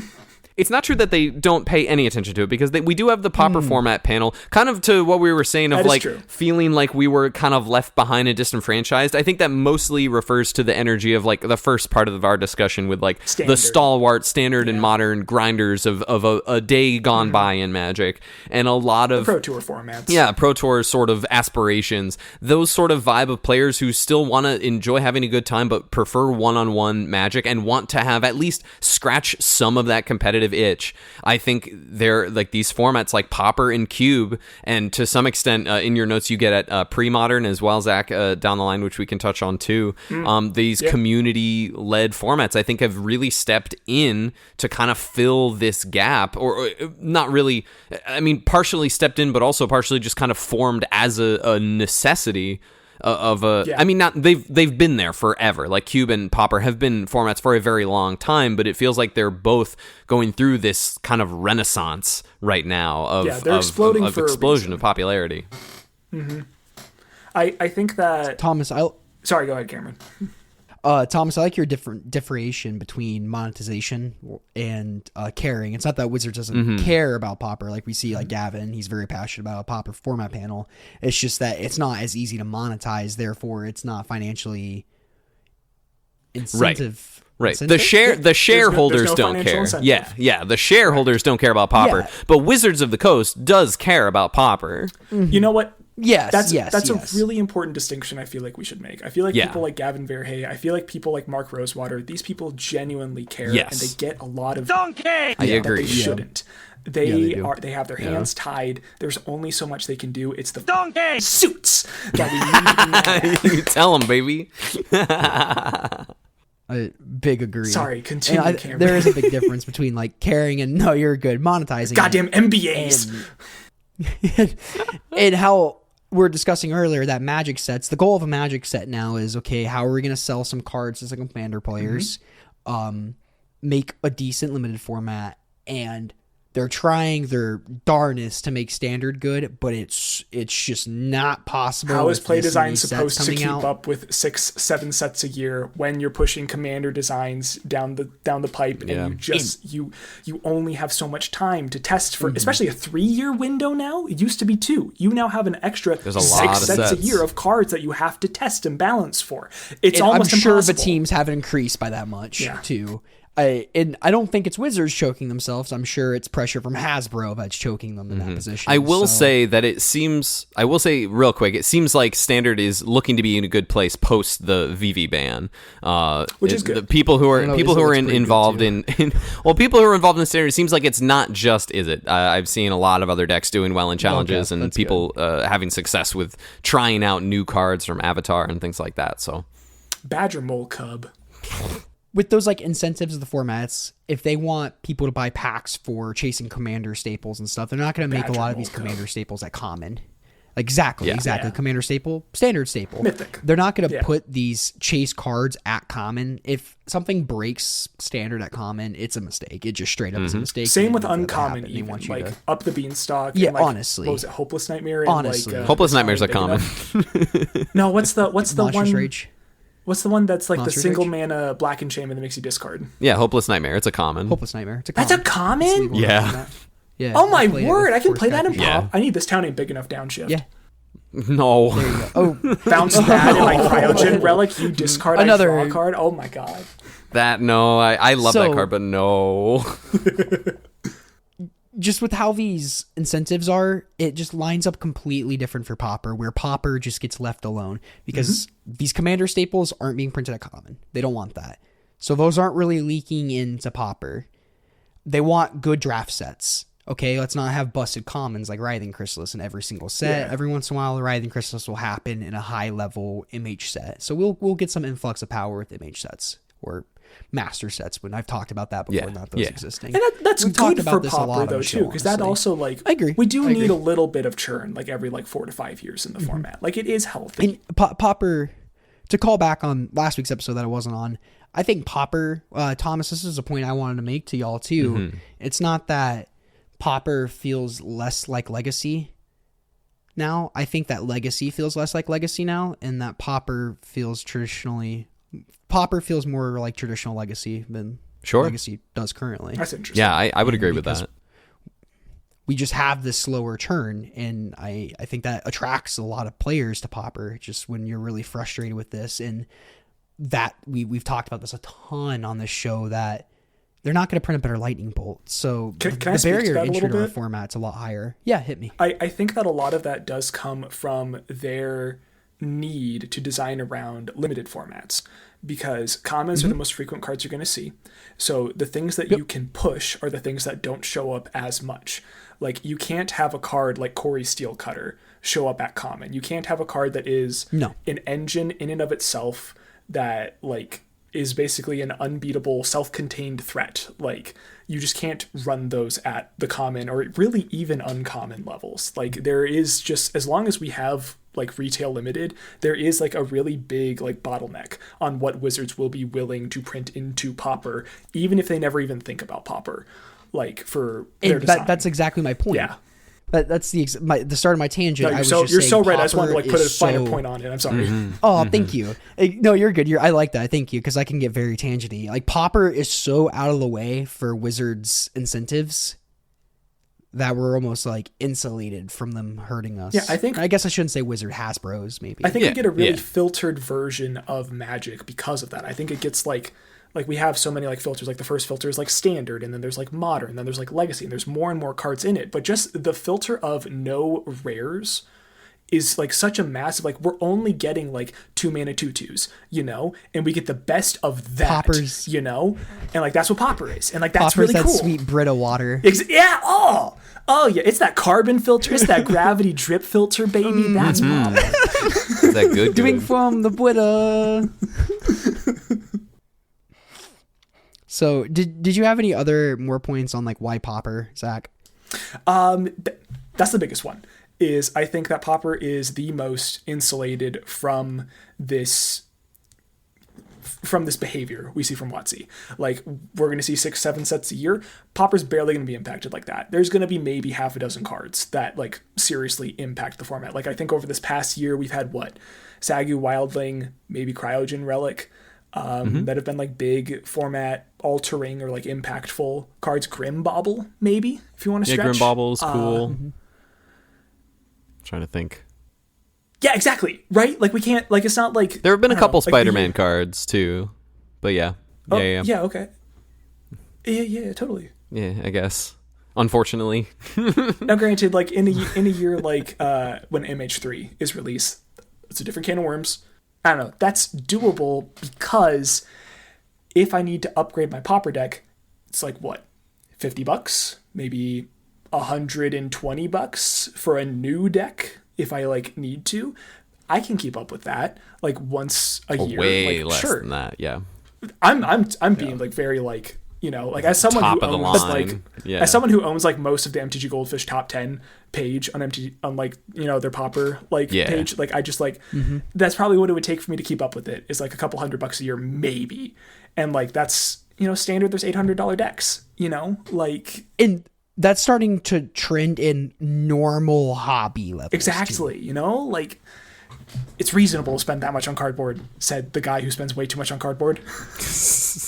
It's not true that they don't pay any attention to it, because we do have the Pauper format panel, kind of to what we were saying of like feeling like we were kind of left behind and disenfranchised. I think that mostly refers to the energy of like the first part of our discussion with like the stalwart standard and modern grinders of a day gone by in Magic, and a lot of the Pro Tour formats. Yeah, Pro Tour sort of aspirations. Those sort of vibe of players who still want to enjoy having a good time but prefer one-on-one Magic and want to have at least scratch some of that competitive of itch. I think they're like these formats like Pauper and Cube, and to some extent in your notes you get at pre-modern as well, Zach, down the line, which we can touch on too. These community-led formats I think have really stepped in to kind of fill this gap, or not really, I mean partially stepped in, but also partially just kind of formed as a necessity of a, I mean, not they've been there forever. Like Cube and Pauper have been formats for a very long time, but it feels like they're both going through this kind of renaissance right now of they're exploding of for explosion of popularity. I think that Thomas, sorry, go ahead, Cameron. Thomas, I like your differentiation between monetization and caring. It's not that Wizards doesn't care about Pauper. Like we see, like Gavin, he's very passionate about a Pauper format panel. It's just that it's not as easy to monetize. Therefore, it's not financially incentive. Right. Incentive? The shareholders there's no don't financial care. incentive. Yeah. The shareholders don't care about Pauper, but Wizards of the Coast does care about Pauper. You know what? Yes, That's a really important distinction I feel like we should make. I feel like people like Gavin Verhey, I feel like people like Mark Rosewater, these people genuinely care, and they get a lot of I agree. that they shouldn't. They have their hands tied. There's only so much they can do. It's the suits that we need. You tell them, baby. Big agree. Sorry, continue, Cameron. There is a big difference between like caring and no, you're good monetizing. Goddamn MBAs. And how we're discussing earlier that Magic sets, the goal of a Magic set now is, okay, how are we going to sell some cards to some Commander players, make a decent limited format, and they're trying their darnest to make Standard good, but it's just not possible. How is play design supposed to keep up with 6-7 sets a year when you're pushing Commander designs down the pipe, and you only have so much time to test for, especially a 3-year window now? It used to be 2. You now have an extra 6 sets a year of cards that you have to test and balance for. It's almost impossible. I'm sure the teams haven't increased by that much too. I don't think it's Wizards choking themselves. I'm sure it's pressure from Hasbro that's choking them in that position. I will say that I will say real quick, it seems like Standard is looking to be in a good place post the VV ban. Which is good. The people who are involved in people who are involved in Standard, it seems like it's not just I've seen a lot of other decks doing well in challenges, and people having success with trying out new cards from Avatar and things like that. So Badger Mole Cub. With those like incentives of the formats, if they want people to buy packs for chasing Commander staples and stuff, they're not going to make a lot of these Commander staples at common. Exactly. Commander staple, Standard staple. Mythic. They're not going to put these chase cards at common. If something breaks Standard at common, it's a mistake. It just straight up is a mistake. Same with uncommon, even like Up the Beanstalk. Yeah, and like, honestly. What was it? Hopeless Nightmare. Honestly, Hopeless Nightmare's a common. No, what's the one? Rage? What's the one that's like Monstrous the single Rage? mana black enchantment that makes you discard? Yeah, Hopeless Nightmare. It's a common. Hopeless Nightmare. It's a common. That's a common? Yeah. Yeah. Oh my word! I can play that in Pop. Yeah. I need this town ain't big enough downshift. Yeah. No. There you go. Oh, Bounce that and like Cryogen Relic, you discard Another- I draw a card. Oh my god. That, no. I love that card, but no. just with how these incentives are, it just lines up completely different for Pauper, where Pauper just gets left alone because these Commander staples aren't being printed at common. They don't want that. So those aren't really leaking into Pauper. They want good draft sets. Okay, let's not have busted commons like Writhing Chrysalis in every single set. Yeah. Every once in a while, the Writhing Chrysalis will happen in a high-level MH set. So we'll get some influx of power with MH sets or master sets. When I've talked about that before, not those existing. And that's We've good talked for about this a lot Pauper on though the show, too, because that honestly. also like I agree. we do I need agree. a little bit of churn like every like 4 to 5 years in the format. Like it is healthy. And Pauper, to call back on last week's episode that I wasn't on, I think Pauper, Thomas, this is a point I wanted to make to y'all too. It's not that Pauper feels less like Legacy now. I think that Legacy feels less like Legacy now, and that Pauper feels more like traditional Legacy than Legacy does currently. That's interesting. Yeah, I would agree with that. We just have this slower turn, and I think that attracts a lot of players to Pauper, just when you're really frustrated with this. And that we've talked about this a ton on this show, that they're not going to print a better lightning bolt. So Can I the speak to barrier that to a entry little to our bit? format's a lot higher. Yeah, hit me. I think that a lot of that does come from their need to design around limited formats, because commons are the most frequent cards you're going to see. So the things that you can push are the things that don't show up as much. Like, you can't have a card like Corey Steelcutter show up at common. You can't have a card that is an engine in and of itself that, like, is basically an unbeatable self-contained threat. Like, you just can't run those at the common or really even uncommon levels. Like, there is just, as long as we have like retail limited, there is like a really big like bottleneck on what Wizards will be willing to print into Pauper, even if they never even think about Pauper, like for their design. That's exactly my point. Yeah. That's the start of my tangent. No, I was you're so right. Pauper I just wanted to like put a finer point on it. I'm sorry. Oh, thank you. No, you're good. I like that. Thank you, because I can get very tangenty. Like, Pauper is so out of the way for Wizards incentives that we're almost like insulated from them hurting us. Yeah, I guess I shouldn't say Wizard, Hasbro's maybe. I think we get a really filtered version of Magic because of that. I think it gets like we have so many like filters. Like, the first filter is like standard, and then there's like modern, then there's like legacy, and there's more and more cards in it. But just the filter of no rares is like such a massive, like, we're only getting like 2-mana 2/2s, you know, and we get the best of that, Paupers, you know, and like that's what Pauper is, and like that's Pauper's really cool. That sweet Brita water. Yeah. Oh yeah, it's that carbon filter, it's that gravity drip filter, baby. That's Pauper. Is that good? Doing from the Brita. So, did you have any other more points on like why Pauper, Zach? That's the biggest one. Is I think that Pauper is the most insulated from this behavior we see from WotC. Like, we're going to see 6-7 sets a year. Pauper's barely going to be impacted like that. There's going to be maybe half a dozen cards that like seriously impact the format. Like, I think over this past year we've had Sagu, Wildling, maybe Cryogen Relic, that have been like big format altering or like impactful cards. Grim Bauble, maybe, if you want to stretch. Grim Bauble is cool. Trying to think. Yeah, exactly. Right? Like, we can't, like, it's not like there have been a couple Spider-Man cards too, but yeah. Okay. Yeah, totally. Yeah, I guess. Unfortunately. Now, granted, like in a year like when MH3 is released, it's a different can of worms. I don't know. That's doable because if I need to upgrade my Pauper deck, it's like what, $50, maybe $120 for a new deck. If I like need to, I can keep up with that like once a year. Way like, less than that. Yeah. I'm being like very like, you know, like as someone top who of the owns line. as someone who owns like most of the MTG Goldfish top 10 page on like, you know, their Pauper page, like I just like that's probably what it would take for me to keep up with it, is like a couple $100 a year maybe, and like that's, you know, standard. There's $800 decks, you know, like, and that's starting to trend in normal hobby levels. Exactly, too. You know, like, it's reasonable to spend that much on cardboard, said the guy who spends way too much on cardboard.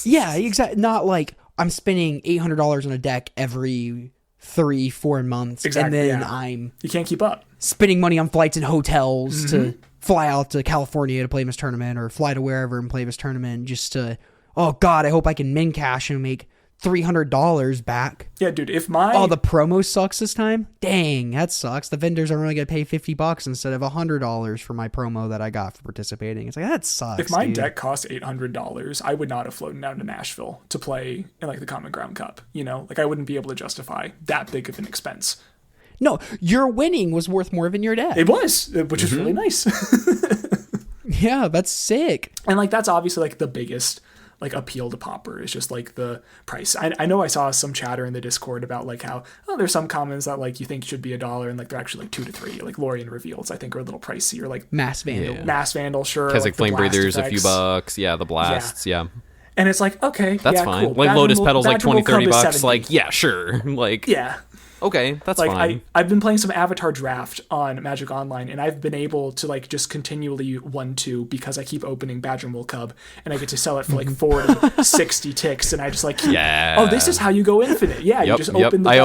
Yeah, exactly. Not like I'm spending $800 on a deck every 3-4 months, exactly, and then you can't keep up. Spending money on flights and hotels to fly out to California to play this tournament, or fly to wherever and play this tournament just to, oh God, I hope I can min cash and make $300 back. Yeah, dude, if the promo sucks this time, dang, that sucks. The vendors are only going to pay $50 instead of $100 for my promo that I got for participating. It's like, that sucks. If my deck cost $800, I would not have flown down to Nashville to play in like the Common Ground Cup, you know, like I wouldn't be able to justify that big of an expense. No, your winning was worth more than your deck. It was, which is really nice. Yeah, that's sick. And like that's obviously like the biggest like appeal to Pauper is just like the price. I know I saw some chatter in the Discord about like how, oh, there's some commons that like you think should be $1 and like they're actually like $2 to $3. Like Lorien Reveals, I think, are a little pricey, or like Mass Vandal, sure. Keswick like Flame Breathers, effects. a few bucks. Yeah, the blasts. Yeah. And it's like, okay, that's fine. Cool. Like Lotus Petals, like $20-$30. 70. Like, yeah, sure. Like, yeah. Okay, that's like, fine. I've been playing some Avatar Draft on Magic Online, and I've been able to like just continually 1-2 because I keep opening Badger Mole Cub, and I get to sell it for like 40, 60 ticks, and I just like keep, oh, this is how you go infinite. Yeah, you just open the I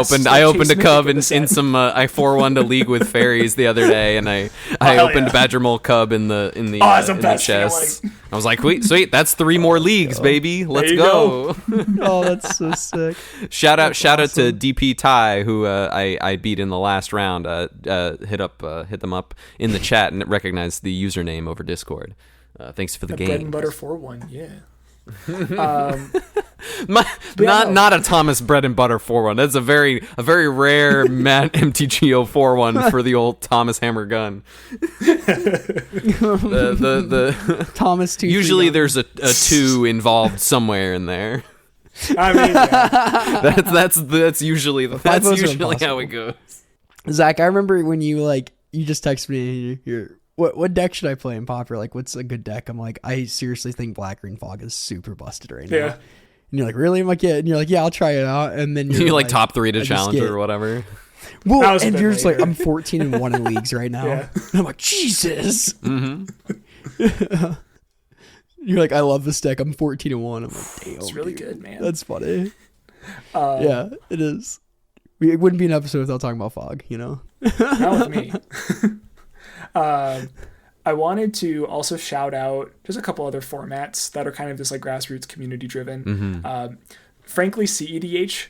opened a Cub in some I 4-1'd a League with Fairies the other day, and I opened Badger Mole Cub in the chest. Feeling. I was like, sweet, that's 3 more leagues, baby. Let's go. Oh, that's so sick. Shout out to DP Ty, who I beat in the last round. Hit them up in the chat and recognize the username over Discord. Thanks for the The game. bread and butter 4-1, yeah. Not a Thomas bread and butter 4-1. That's a very rare Matt MTGO 4-1 for the old Thomas hammer gun. the Thomas 2. usually there's a 2 involved somewhere in there. I mean, yeah. That's usually how it goes. Zach, I remember when you just texted me. What deck should I play in Pauper? Like, what's a good deck? I'm like, I seriously think Black Green Fog is super busted right now. Yeah. And you're like, really? I'm like, yeah. And you're like, yeah, I'll try it out. And then you're like top 3 to challenge or whatever. Well, and you're just like, I'm 14-1 in leagues right now. Yeah. And I'm like, Jesus. Mm-hmm. You're like, I love this deck. I'm 14-1. I'm like, damn. It's really dude. good, man. That's funny. Yeah, it is. It wouldn't be an episode without talking about Fog, you know? Not with me. I wanted to also shout out just a couple other formats that are kind of this like grassroots community driven. Mm-hmm. Frankly, CEDH,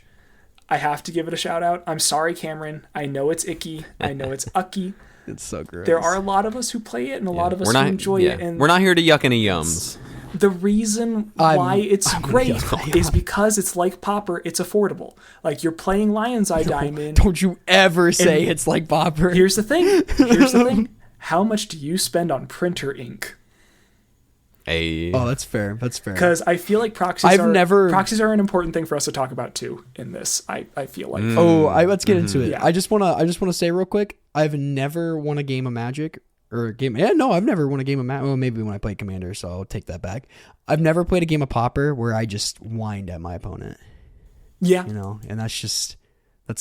I have to give it a shout out. I'm sorry, Cameron. I know it's icky. I know it's ucky. It's so gross. There are a lot of us who play it and a lot of us who enjoy it. And we're not here to yuck any yums. the reason why it's great is because it's like Pauper. It's affordable. Like you're playing Lion's Eye Diamond. Don't you ever say it's like Pauper. Here's the thing. How much do you spend on printer ink? Oh, that's fair. Because I feel like proxies are an important thing for us to talk about too in this. I feel like. Let's get into it. Yeah. I just wanna say real quick. I've never won a game of Magic or a game. Yeah, no, I've never won a game of Magic. Well, maybe when I played Commander, so I'll take that back. I've never played a game of Pauper where I just whined at my opponent. Yeah. You know, and that's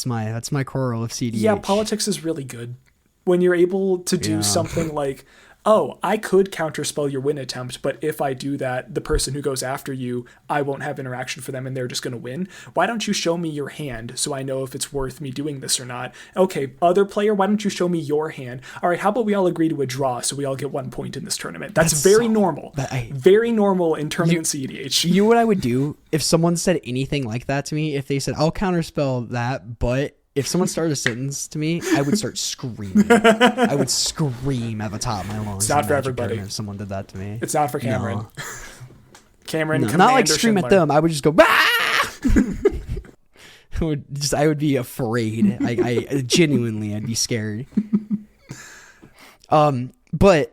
my quarrel of CDH. Yeah, politics is really good when you're able to do something like, oh, I could counterspell your win attempt, but if I do that, the person who goes after you, I won't have interaction for them and they're just going to win. Why don't you show me your hand so I know if it's worth me doing this or not? Okay, other player, why don't you show me your hand? All right, how about we all agree to a draw so we all get 1 point in this tournament? That's very normal. Very normal in tournament CEDH. You know what I would do if someone said anything like that to me? If they said, I'll counterspell that, but... If someone started a sentence to me, I would start screaming. I would scream at the top of my lungs. It's not for everybody. If someone did that to me. It's not for Cameron. No. Cameron, no, not like scream at them. I would just go, I would be afraid. I genuinely, I'd be scared. But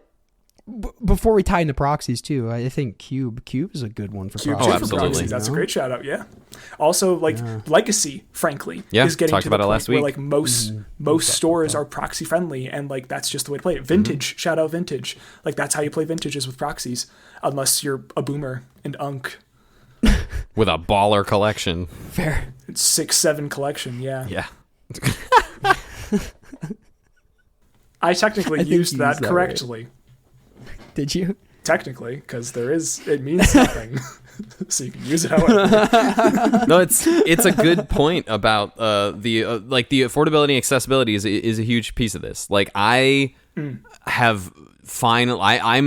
before we tie into proxies too, I think Cube is a good one for proxies. Oh, absolutely. Proxies. That's a great shout out. Yeah. Also, Legacy, frankly, is getting talked to about the it point last where week. most stores are proxy friendly, and that's just the way to play it. Vintage, shout out Vintage. That's how you play Vintages with proxies, unless you're a boomer and unk. With a baller collection. Fair. It's 6-7 collection. Yeah. Yeah. I technically used that correctly. Right. Did you? Technically, because it means nothing. So you can use it however. No, it's a good point about the affordability and accessibility is a huge piece of this. I'm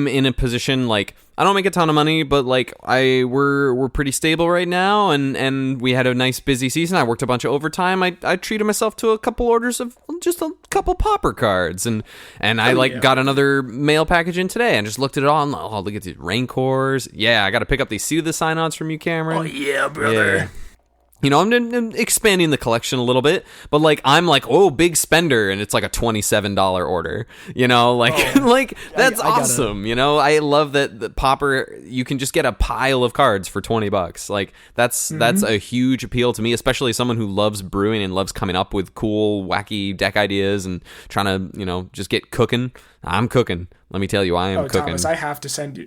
in a position I don't make a ton of money, but we're pretty stable right now, and we had a nice busy season. I worked a bunch of overtime. I treated myself to a couple orders of just a couple Pauper cards, and I got another mail package in today and just looked at it all. And, look at these Rancors. Yeah, I got to pick up these See the Sign-Ons from you, Cameron. Oh yeah, brother. Yeah. You know, I'm expanding the collection a little bit, but I'm big spender, and it's a $27 order. You know, that's awesome. You know, I love that the Pauper, you can just get a pile of cards for $20. That's a huge appeal to me, especially someone who loves brewing and loves coming up with cool, wacky deck ideas and trying to, just get cooking. I'm cooking. Let me tell you, I am cooking. Thomas, I have to send you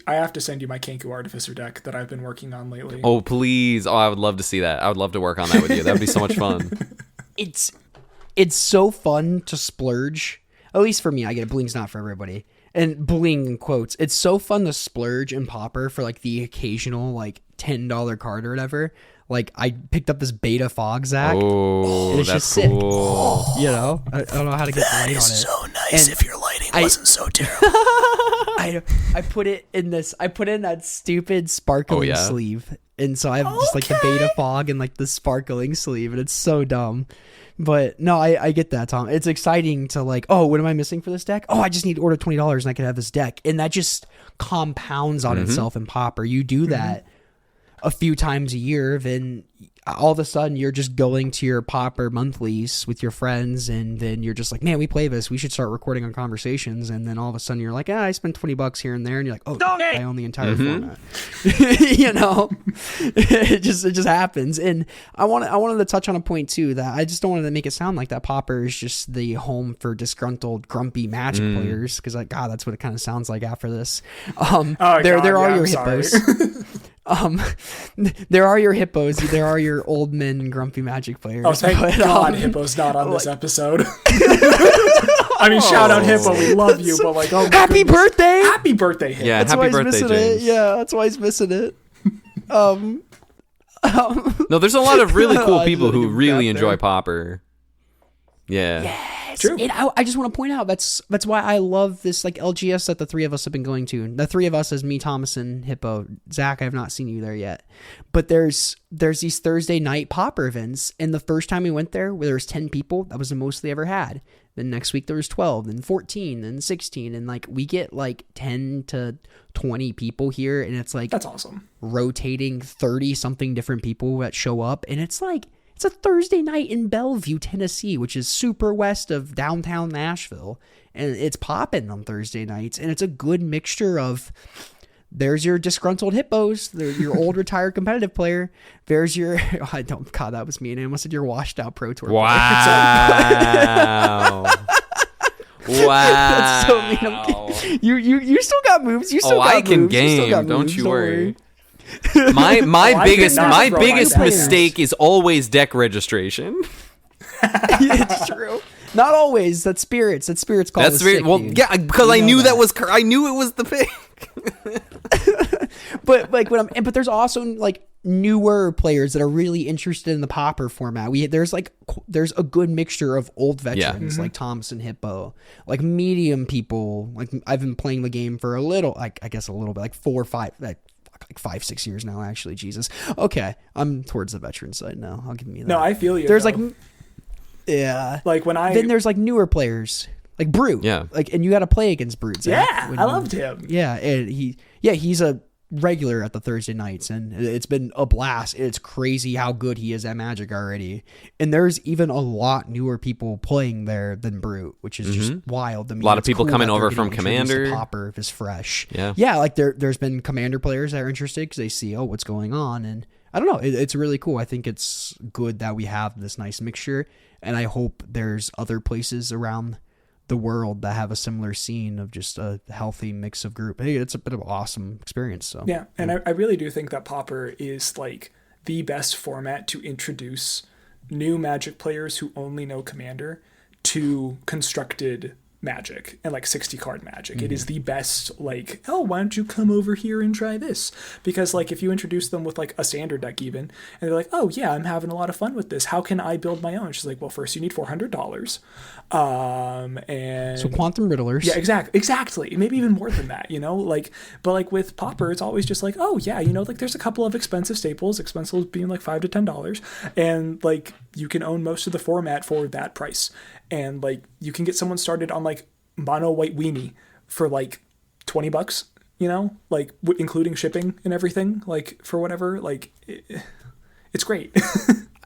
my Kenku Artificer deck that I've been working on lately. Oh, please. Oh, I would love to see that. I would love to work on that with you. That would be so much fun. It's so fun to splurge. At least for me, I get it. Bling's not for everybody. And bling in quotes. It's so fun to splurge in Pauper for the occasional $10 card or whatever. I picked up this beta fog, Zach. Oh, and it's that's just sick. cool. You know, I don't know how to get the light on it. So nice if your lighting wasn't so terrible. I put it in that stupid sparkling sleeve. And so I have just the beta fog and the sparkling sleeve, and it's so dumb. But no, I get that, Tom. It's exciting to like, oh, what am I missing for this deck? Oh, I just need to order $20 and I can have this deck. And that just compounds on itself in Pauper. You do that a few times a year, then all of a sudden you're just going to your Pauper monthlies with your friends, and then you're just like, man, we play this, we should start recording on conversations. And then all of a sudden you're like, I spent $20 here and there, and you're like, oh, I own the entire format. You know, it just happens. And I wanted to touch on a point too, that I just don't want to make it sound like that Pauper is just the home for disgruntled, grumpy Magic players, because like, God, that's what it kind of sounds like after this. There are your hippos. There are your hippos. There are your old men, grumpy Magic players. Oh, thank God, Hippo's not on this episode. I mean, shout out Hippo, we love you, but like, oh, happy birthday! Happy birthday, Hippo. Yeah, That's happy why he's birthday, missing James. it. Yeah, that's why he's missing it. No, there's a lot of really cool I people didn't who even really get enjoy there. Pauper. Yeah. Yes. True. And I just want to point out that's why I love this like LGS that the three of us have been going to. The three of us as me, Thomas, and Hippo. Zach, I have not seen you there yet. But there's these Thursday night Pauper events, and the first time we went there, where there was 10 people, that was the most they ever had. Then next week there was 12, then 14, then 16, and like we get like 10 to 20 people here, and it's like That's awesome. rotating 30 something different people that show up, and it's like it's a Thursday night in Bellevue, Tennessee, which is super west of downtown Nashville, and it's popping on Thursday nights, and it's a good mixture of there's your disgruntled hippos, your old retired competitive player. There's your God, that was mean. I almost said your washed out pro tour. Wow. Wow. That's so mean. I'm kidding. You still got moves. You still got I can moves. You still game. got Don't moves. you Don't worry. worry. My I biggest cannot my throw biggest my mistake is always deck registration. It's true. Not always. That's spirits. That's spirits call. That's very well, yeah, because I knew that was I knew it was the pick. But like but there's also like newer players that are really interested in the Pauper format. There's a good mixture of old veterans like Thomas and Hippo, like medium people. Like I've been playing the game for a little, like I guess a little bit, like 4 or 5, like 5-6 years now. Actually, Jesus. Okay, I'm towards the veteran side now. I'll give me that. No, I feel you. There's though. like then there's like newer players like Brute. Yeah. Like, and you got to play against Brute. Yeah, I loved him. Yeah, and he's a regular at the Thursday nights, and it's been a blast. It's crazy how good he is at Magic already. And there's even a lot newer people playing there than Brute, which is just wild to me. A lot of It's people cool coming that they're over from getting introduced to Commander. Pauper if it's fresh. Yeah. Like there's been Commander players that are interested because they see, oh, what's going on, and I don't know. It's really cool. I think it's good that we have this nice mixture, and I hope there's other places around the world that have a similar scene of just a healthy mix of group. Hey, it's a bit of an awesome experience. So Yeah, and I really do think that Pauper is like the best format to introduce new Magic players who only know Commander to constructed Magic and like 60 card Magic. It is the best, like, oh, why don't you come over here and try this? Because like if you introduce them with like a standard deck even, and they're like, oh yeah, I'm having a lot of fun with this. How can I build my own? She's like, well, first you need $400. And so Quantum Riddlers. yeah, exactly. Maybe even more than that, you know, like, but like with Pauper, it's always just like, oh yeah, you know, like there's a couple of expensive staples being like $5 to $10, and like you can own most of the format for that price. And like you can get someone started on like mono white weenie for like $20, you know, like including shipping and everything, like for whatever, like it's great.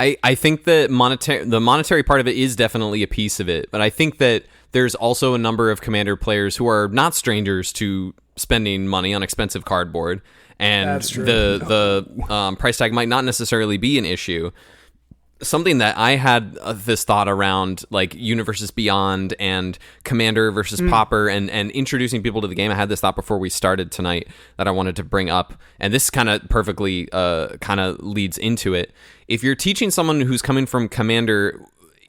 I think that the monetary part of it is definitely a piece of it, but I think that there's also a number of Commander players who are not strangers to spending money on expensive cardboard, and That's true. the price tag might not necessarily be an issue. Something that I had this thought around, like Universes Beyond and Commander versus Pauper, and introducing people to the game. I had this thought before we started tonight that I wanted to bring up, and this kind of perfectly kind of leads into it. If you're teaching someone who's coming from Commander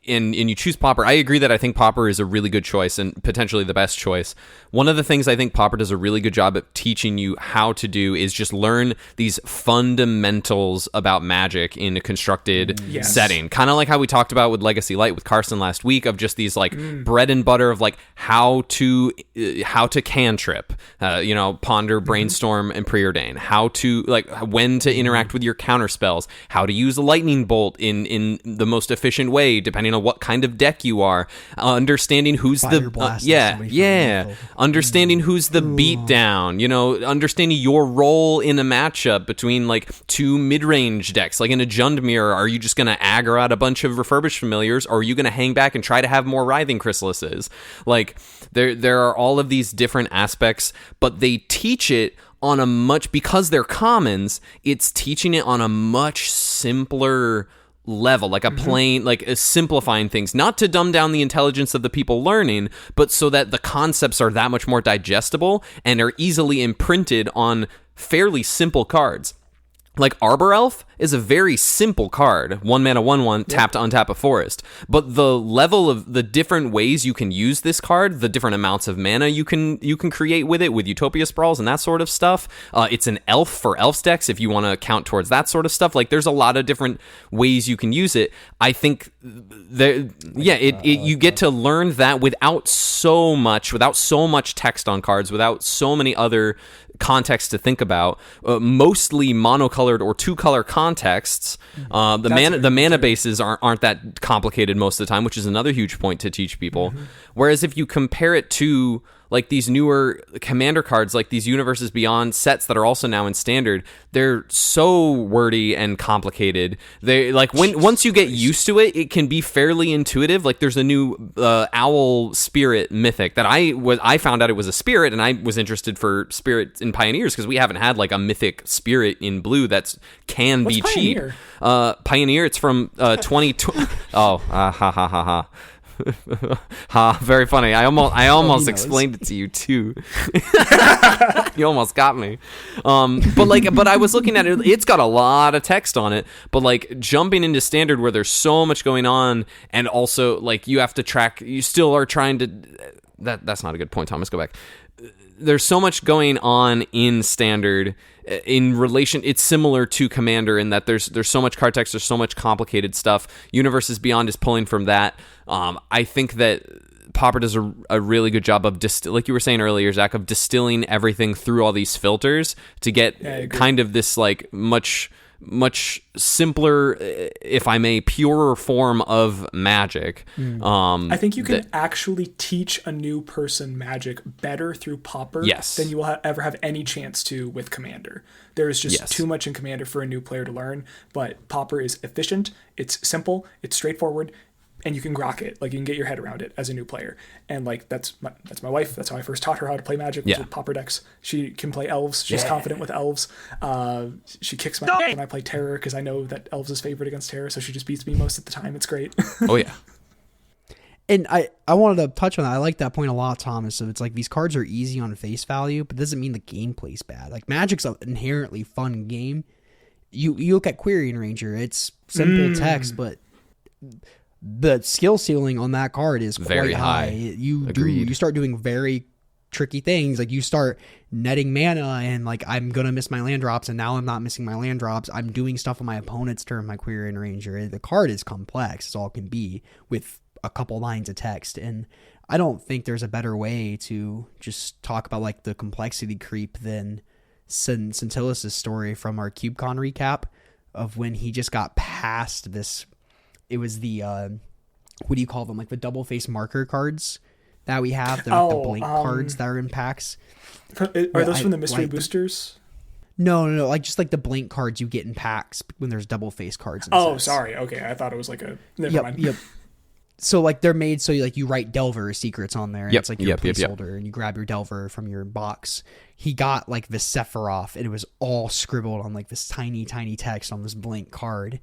and you choose Pauper, I agree that I think Pauper is a really good choice and potentially the best choice. One of the things I think Pauper does a really good job at teaching you how to do is just learn these fundamentals about Magic in a constructed setting. Kind of like how we talked about with Legacy Light with Carson last week, of just these like bread and butter of like how to cantrip, ponder, brainstorm, and preordain, how to like when to interact with your counter spells, how to use a lightning bolt in the most efficient way depending what kind of deck you are, understanding who's Fire blasting somebody from the field. understanding who's the beatdown, understanding your role in a matchup between like two mid-range decks. Like in a Jund Mirror, are you just going to aggro out a bunch of refurbished familiars, or are you going to hang back and try to have more writhing chrysalises? Like there are all of these different aspects, but they teach it on a much, because they're commons, it's teaching it on a much simpler level, like a plain, like simplifying things, not to dumb down the intelligence of the people learning, but so that the concepts are that much more digestible and are easily imprinted on fairly simple cards. Like Arbor Elf is a very simple card. 1 mana, 1/1, tap to untap a forest. But the level of the different ways you can use this card, the different amounts of mana you can create with it, with Utopia Sprawls and that sort of stuff. It's an elf for elf decks if you want to count towards that sort of stuff. Like there's a lot of different ways you can use it. I think you get to learn that without so much text on cards, without so many other context to think about, mostly monocolored or two-color contexts. The mana bases aren't that complicated most of the time, which is another huge point to teach people. Whereas if you compare it to like these newer commander cards, like these Universes Beyond sets that are also now in Standard, they're so wordy and complicated. They like once you get used to it, it can be fairly intuitive. Like there's a new Owl Spirit Mythic that I found out it was a spirit, and I was interested for Spirit in Pioneers because we haven't had like a mythic spirit in blue that's be cheap. Pioneer, it's from 2020. Oh, ha ha ha ha. Ha, very funny. I almost explained it to you too. You almost got me. But I was looking at it, it's got a lot of text on it, but like jumping into Standard where there's so much going on, and also like you have to track, you still are trying to, that's not a good point, Thomas, go back. There's so much going on in Standard in relation. It's similar to Commander in that there's so much card text, there's so much complicated stuff. Universes Beyond is pulling from that. I think that Pauper does a really good job of like you were saying earlier, Zach, of distilling everything through all these filters to get kind of this like much simpler, if I may, purer form of Magic. I think you can actually teach a new person Magic better through Pauper than you will ever have any chance to with Commander. There is just too much in Commander for a new player to learn, but Pauper is efficient, it's simple, it's straightforward, and you can grok it. Like you can get your head around it as a new player. And like that's my wife. That's how I first taught her how to play Magic with Pauper decks. She can play Elves. She's confident with Elves. She kicks my ass when I play Terror because I know that Elves is favored against Terror, so she just beats me most of the time. It's great. Oh yeah. And I wanted to touch on that. I like that point a lot, Thomas. So it's like these cards are easy on face value, but it doesn't mean the gameplay's bad. Like Magic's an inherently fun game. You look at Querying Ranger, it's simple text, but the skill ceiling on that card is quite very high. You start doing very tricky things. Like you start netting mana and like I'm gonna miss my land drops, and now I'm not missing my land drops. I'm doing stuff on my opponent's turn, my Querying Ranger. The card is complex as all can be with a couple lines of text, and I don't think there's a better way to just talk about like the complexity creep than Scintillus' story from our CubeCon recap of when he just got past this. It was the what do you call them? Like the double face marker cards that we have. They're like the blink cards that are in packs. Are those from the mystery boosters? No. Like just like the blink cards you get in packs when there's double face cards. Sorry. Okay, I thought it was like a. Never mind. Yep. So like they're made so like you write Delver secrets on there, and it's like your placeholder, and you grab your Delver from your box. He got like the Sephiroth, and it was all scribbled on like this tiny text on this blank card.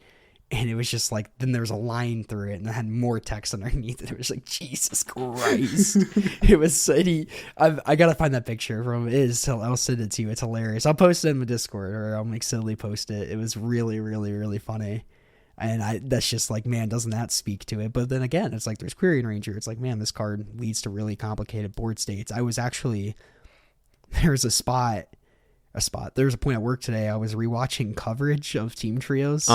And it was just like, then there was a line through it and it had more text underneath it. It was like, Jesus Christ. It was, I got to find that picture from it. I'll send it to you. It's hilarious. I'll post it in the Discord, or I'll make Silly post it. It was really, really, really funny. And that's just like, man, doesn't that speak to it? But then again, it's like, there's Querying Ranger. It's like, man, this card leads to really complicated board states. I was actually, there was a point at work today. I was rewatching coverage of Team Trios.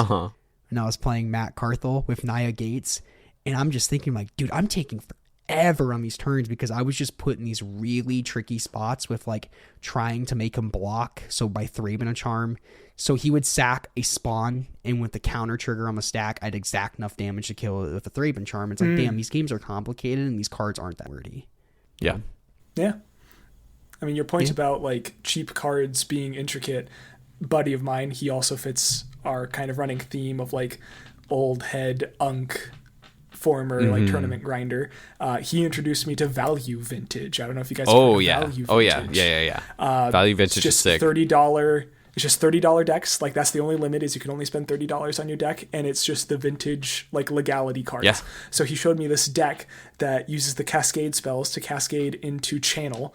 And I was playing Matt Carthel with Nia Gates, and I'm just thinking like, dude, I'm taking forever on these turns because I was just put in these really tricky spots with like trying to make him block. So by Thraben a charm. So he would sack a spawn, and with the counter trigger on the stack, I'd exact enough damage to kill it with a Thraben charm. It's like, damn, these games are complicated and these cards aren't that wordy. Yeah. Yeah. I mean, your point about like cheap cards being intricate, buddy of mine, he also fits our kind of running theme of like old head unk former like tournament grinder. He introduced me to Value Vintage. I don't know if you guys Oh heard of yeah. Value Oh Vintage. yeah. Value Vintage is sick. It's just $30 decks. Like that's the only limit is you can only spend $30 on your deck, and it's just the vintage like legality cards. Yeah. So he showed me this deck that uses the cascade spells to cascade into channel.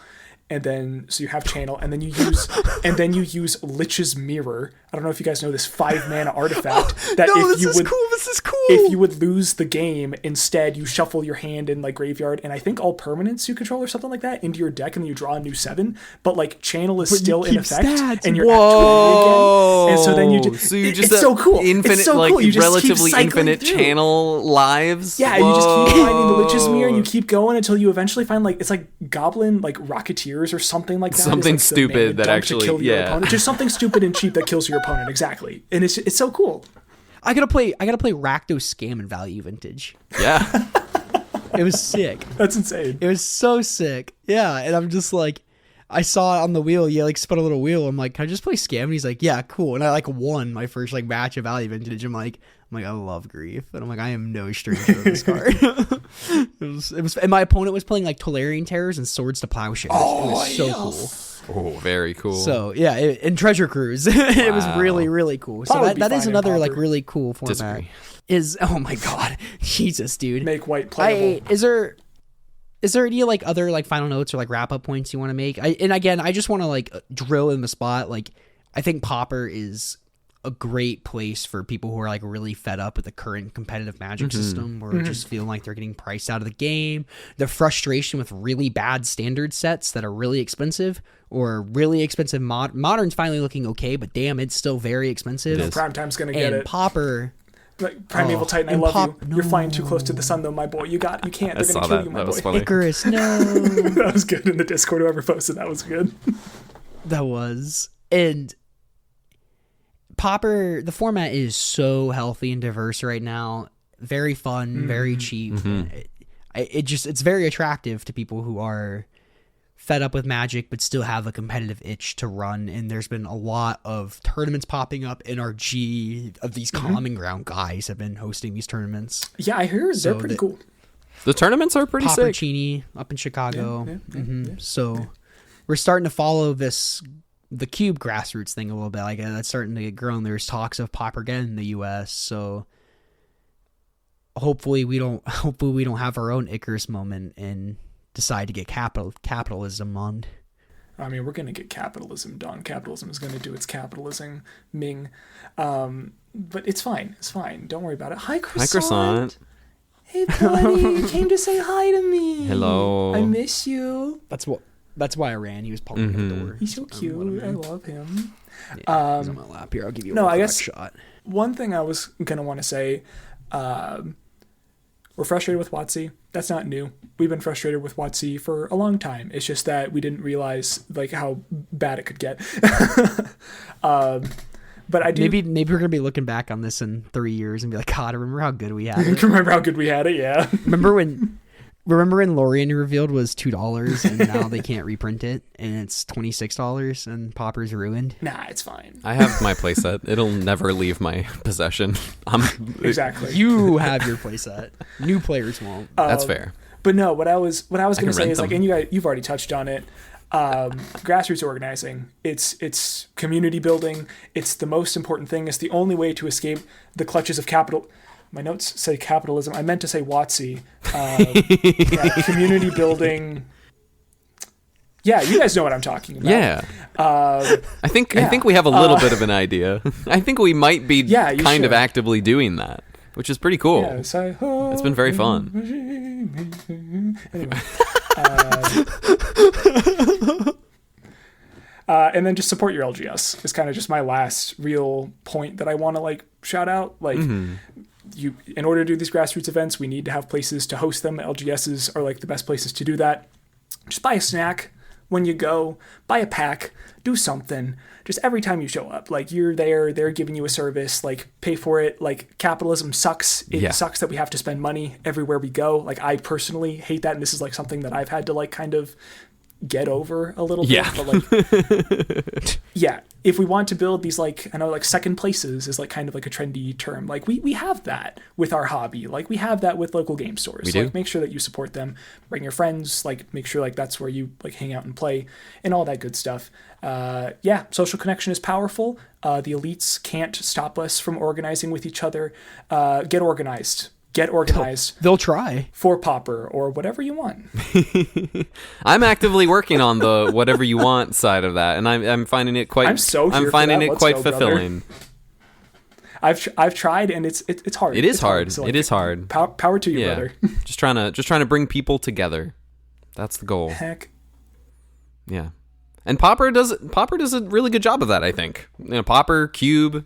And then, so you have channel, and then you use Lich's Mirror. I don't know if you guys know this 5-mana artifact that This is cool. if you would lose the game, instead you shuffle your hand in like graveyard, and I think all permanents you control or something like that into your deck, and then you draw a new 7. But like channel is still in effect, and you're at 20 again. And so then you just it's so cool. Infinite, it's so like cool. You just relatively keep infinite through. channel lives. Yeah, you just keep finding the Lich's Mirror, and you keep going until you eventually find like it's like Goblin like Rocketeers or something like that. Something It's like the stupid mana that dump actually- to kill your yeah. opponent. Just something stupid and cheap that kills your opponent. Exactly, and it's so cool. I gotta play Rakdos Scam and Value Vintage. Yeah. It was sick. That's insane. It was so sick. Yeah, and I'm just like, I saw it on the wheel. You like spun a little wheel. I'm like, can I just play Scam? And he's like, yeah, cool. And I like won my first like match of Value Vintage. I'm like, I love Grief, and I'm like, I am no stranger to this card. it was, and my opponent was playing like Tolarian Terrors and Swords to Plowshares. It was so cool. Oh, very cool. So yeah, and Treasure Cruise, it was really really cool. So Pauper would be that is fine in another like Pauper. really cool format. Disagree. Is oh my god, Jesus, dude. Make white playable. Is there any like other like final notes or like wrap up points you want to make? And again, I just want to like drill in the spot. Like, I think Pauper is a great place for people who are like really fed up with the current competitive Magic system, or just feeling like they're getting priced out of the game. The frustration with really bad standard sets that are really expensive, or really expensive modern's finally looking okay, but damn, it's still very expensive. Primetime's gonna get And it. Pauper. Like, Primeval Titan, I and love you. You're flying too close to the sun, though, my boy. You can't. They're saw gonna kill that. you, my That was boy. funny. Icarus, no. That was good in the Discord. Whoever posted that was good. That was. And Pauper, the format is so healthy and diverse right now. Very fun, very cheap. It's very attractive to people who are fed up with Magic but still have a competitive itch to run. And there's been a lot of tournaments popping up. NRG of these common ground guys have been hosting these tournaments. Yeah, I heard they're pretty cool. The tournaments are pretty sick. Paupercini up in Chicago. Yeah. So we're starting to follow the Cube grassroots thing a little bit. Like that's starting to get grown. There's talks of Pauper again in the U.S. So hopefully we don't have our own Icarus moment and decide to get capitalism on. I mean, we're gonna get capitalism done. Capitalism is gonna do its capitalism, Ming. But it's fine. It's fine. Don't worry about it. Hi, Croissant. Hi, Croissant. Hey, buddy. You came to say hi to me. Hello. I miss you. That's why I ran. He was pulling me at the door. He's so cute. I love him. Yeah, he's on my lap here. I'll give you no, a I guess shot. One thing I was gonna want to say, we're frustrated with WotC. That's not new. We've been frustrated with WotC for a long time. It's just that we didn't realize like how bad it could get. But I do Maybe we're gonna be looking back on this in 3 years and be like, God, remember how good we had it? remember how good we had it. Yeah. Remember when Lorien Revealed was $2 and now they can't reprint it and it's $26 and Pauper's ruined? Nah, it's fine. I have my playset. It'll never leave my possession. Exactly. You have your playset. New players won't. That's fair. But no, what I was going to say rent is like, them. and you've already touched on it. Grassroots organizing. It's community building. It's the most important thing. It's the only way to escape the clutches of capital. My notes say capitalism. I meant to say WotC. Yeah, community building. Yeah, you guys know what I'm talking about. Yeah. I think we have a little bit of an idea. I think we might be kind of actively doing that, which is pretty cool. Yes, It's been very fun. Anyway. And then just support your LGS is kind of just my last real point that I want to like shout out. Like in order to do these grassroots events, we need to have places to host them. LGSs are like the best places to do that. Just buy a snack when you go, buy a pack, do something. Just every time you show up, like you're there, they're giving you a service, like pay for it. Like capitalism sucks. It sucks that we have to spend money everywhere we go. Like I personally hate that. And this is like something that I've had to like kind of get over a little bit. But like, yeah, if we want to build these, like, I know like second places is like kind of like a trendy term. Like we have that with our hobby. Like we have that with local game stores. We do. Like make sure that you support them, bring your friends, like make sure like that's where you like hang out and play and all that good stuff. Yeah, social connection is powerful. The elites can't stop us from organizing with each other. Get organized. They'll try for Pauper or whatever you want. I'm actively working on the whatever you want side of that, and I'm finding it quite. I'm finding it quite fulfilling. Brother. I've tried, and it's hard. It is hard. So, like, it is hard. Power to you, brother. just trying to bring people together. That's the goal. Heck. Yeah, and Pauper does a really good job of that. I think Pauper, Cube.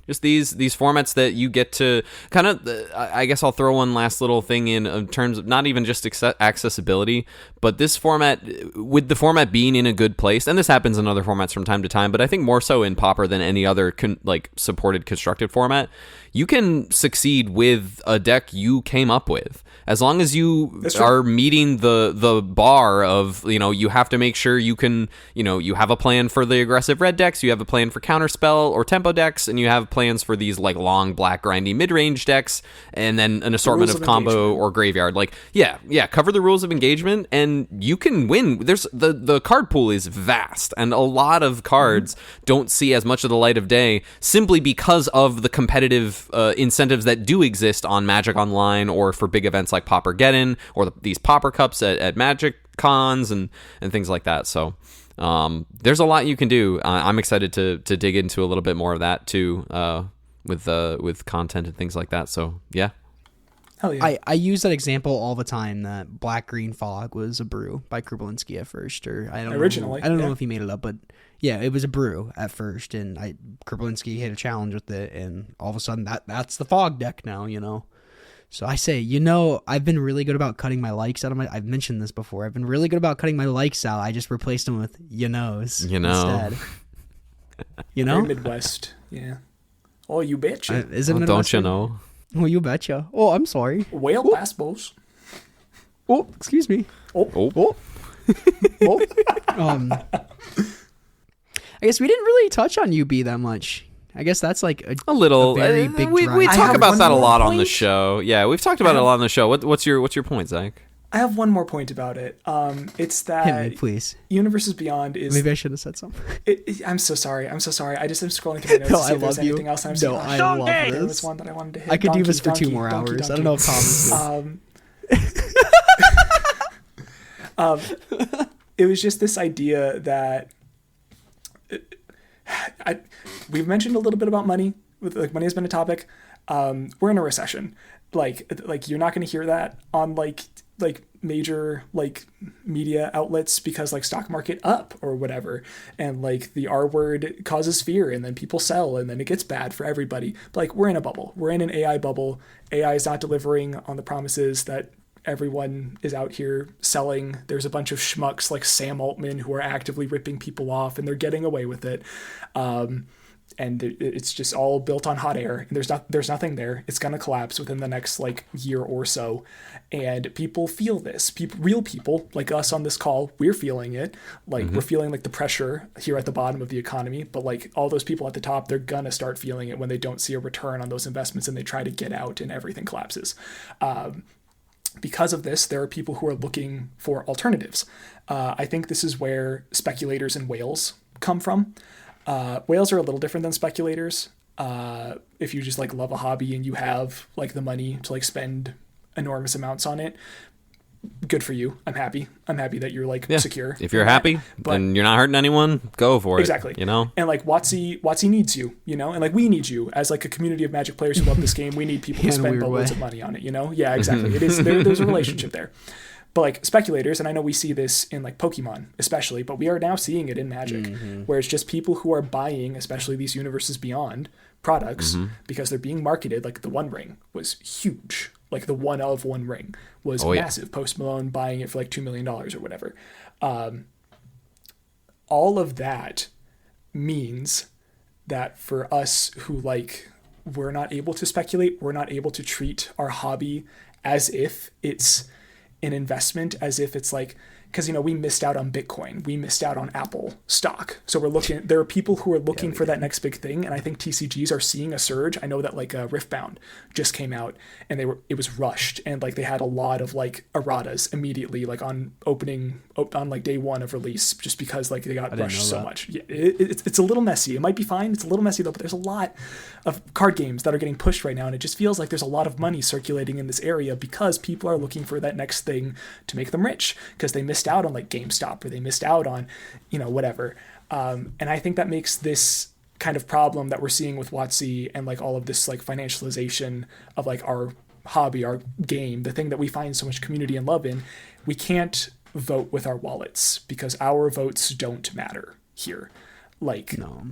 Just these formats that you get to kind of, I guess I'll throw one last little thing in terms of not even just accessibility, but this format, with the format being in a good place, and this happens in other formats from time to time, but I think more so in Pauper than any other supported constructed format, you can succeed with a deck you came up with. As long as you are meeting the bar of, you have to make sure you can, you have a plan for the aggressive red decks, you have a plan for counterspell or tempo decks, and you have plans for these like long black grindy mid-range decks, and then an assortment of combo or graveyard. Like, cover the rules of engagement and you can win. There's the card pool is vast, and a lot of cards don't see as much of the light of day simply because of the competitive incentives that do exist on Magic Online or for big events like Pauper Get-In or these Pauper Cups at Magic Cons and things like that. So there's a lot you can do. I'm excited to dig into a little bit more of that too, with content and things like that. So yeah. Hell yeah. I use that example all the time, that Black Green Fog was a brew by Krubelinski at first, or I don't know if he made it up, but yeah, it was a brew at first, and Krubelinski hit a challenge with it, and all of a sudden that's the Fog deck now, So I say, I've been really good about cutting my likes out of I've mentioned this before. I've been really good about cutting my likes out. I just replaced them with instead. Very Midwest, yeah. Oh, you betcha. Is it don't you know? Oh, you betcha. Oh, I'm sorry. Well, I suppose. Oh, excuse me. Oh. I guess we didn't really touch on UB that much. I guess that's like a little. Very big we talk about that a lot on the show. Yeah, we've talked about it a lot on the show. What's your point, Zach? I have one more point about it. It's that Hit me, please. Universes Beyond is. Maybe I should have said something. I'm so sorry. I just am scrolling through my notes to see if there's anything else. And I'm I love this. There was one that I wanted to hit. I could do this for 2 more hours. I don't know if Thomas is. It was just this idea that we've mentioned a little bit about money. Money has been a topic. We're in a recession. Like you're not going to hear that on like major like media outlets because like stock market up or whatever, and like the R word causes fear, and then people sell, and then it gets bad for everybody. But like we're in a bubble. We're in an AI bubble. AI is not delivering on the promises that everyone is out here selling. There's a bunch of schmucks like Sam Altman who are actively ripping people off, and they're getting away with it. And it's just all built on hot air, and there's nothing there. It's going to collapse within the next like year or so. And people feel this. Real people like us on this call, we're feeling it. Like we're feeling like the pressure here at the bottom of the economy, but like all those people at the top, they're going to start feeling it when they don't see a return on those investments and they try to get out and everything collapses. Because of this, there are people who are looking for alternatives. I think this is where speculators and whales come from. Whales are a little different than speculators. If you just like love a hobby and you have like the money to like spend enormous amounts on it, good for you. I'm happy that you're like secure. If you're happy and you're not hurting anyone, go for it. Exactly. And like WotC needs you, and like we need you as like a community of Magic players who love this game. We need people to spend boatloads of money on it, Yeah, exactly. It is there's a relationship there. But like speculators, and I know we see this in like Pokemon especially, but we are now seeing it in Magic, where it's just people who are buying, especially these Universes Beyond products, because they're being marketed. Like the One Ring was huge. Like the one of One Ring was massive. Post Malone buying it for like $2 million or whatever. All of that means that for us who like, we're not able to speculate, we're not able to treat our hobby as if it's an investment, as if it's like, because, you know, we missed out on Bitcoin, we missed out on Apple stock. So we're looking, there are people who are looking for that next big thing. And I think TCGs are seeing a surge. I know that like Riftbound just came out and it was rushed. And like they had a lot of like erratas immediately, like on like day one of release, just because like they got rushed so much. Yeah, it's a little messy. It might be fine. It's a little messy though, but there's a lot of card games that are getting pushed right now. And it just feels like there's a lot of money circulating in this area because people are looking for that next thing to make them rich, because they missed out on like GameStop, or they missed out on, you know, whatever. And I think that makes this kind of problem that we're seeing with WotC and like all of this like financialization of like our hobby, our game, the thing that we find so much community and love in, we can't vote with our wallets because our votes don't matter here. Like, no.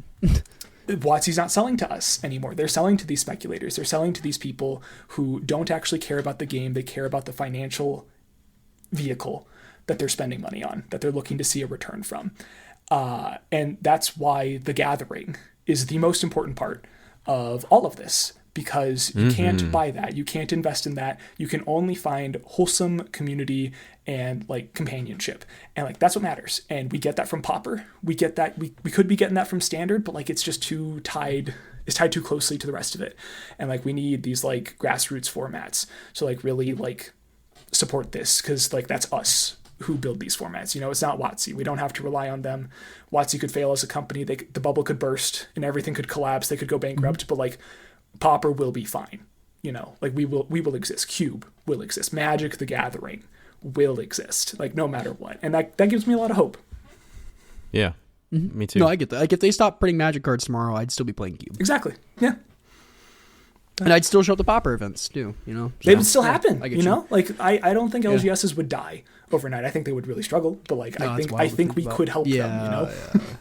WotC's not selling to us anymore. They're selling to these speculators. They're selling to these people who don't actually care about the game. They care about the financial vehicle that they're spending money on, that they're looking to see a return from. And that's why the gathering is the most important part of all of this, because you can't buy that. You can't invest in that. You can only find wholesome community and like companionship. And like, that's what matters. And we get that from Pauper. We get that. We could be getting that from Standard, but like, it's just it's tied too closely to the rest of it. And like, we need these like grassroots formats. So like really like support this, because like that's us who build these formats. You know, it's not WotC. We don't have to rely on them. WotC could fail as a company. The bubble could burst and everything could collapse. They could go bankrupt, but like Pauper will be fine. You know, like we will exist. Cube will exist. Magic the Gathering will exist, like no matter what. And that gives me a lot of hope. Yeah. Me too. No, I get that. Like if they stopped printing Magic cards tomorrow, I'd still be playing Cube. Exactly. Yeah. And I'd still show up to Pauper events too, you know? They would still happen, you know? Like, I don't think LGSs would die overnight. I think they would really struggle, but like, I think we could help them,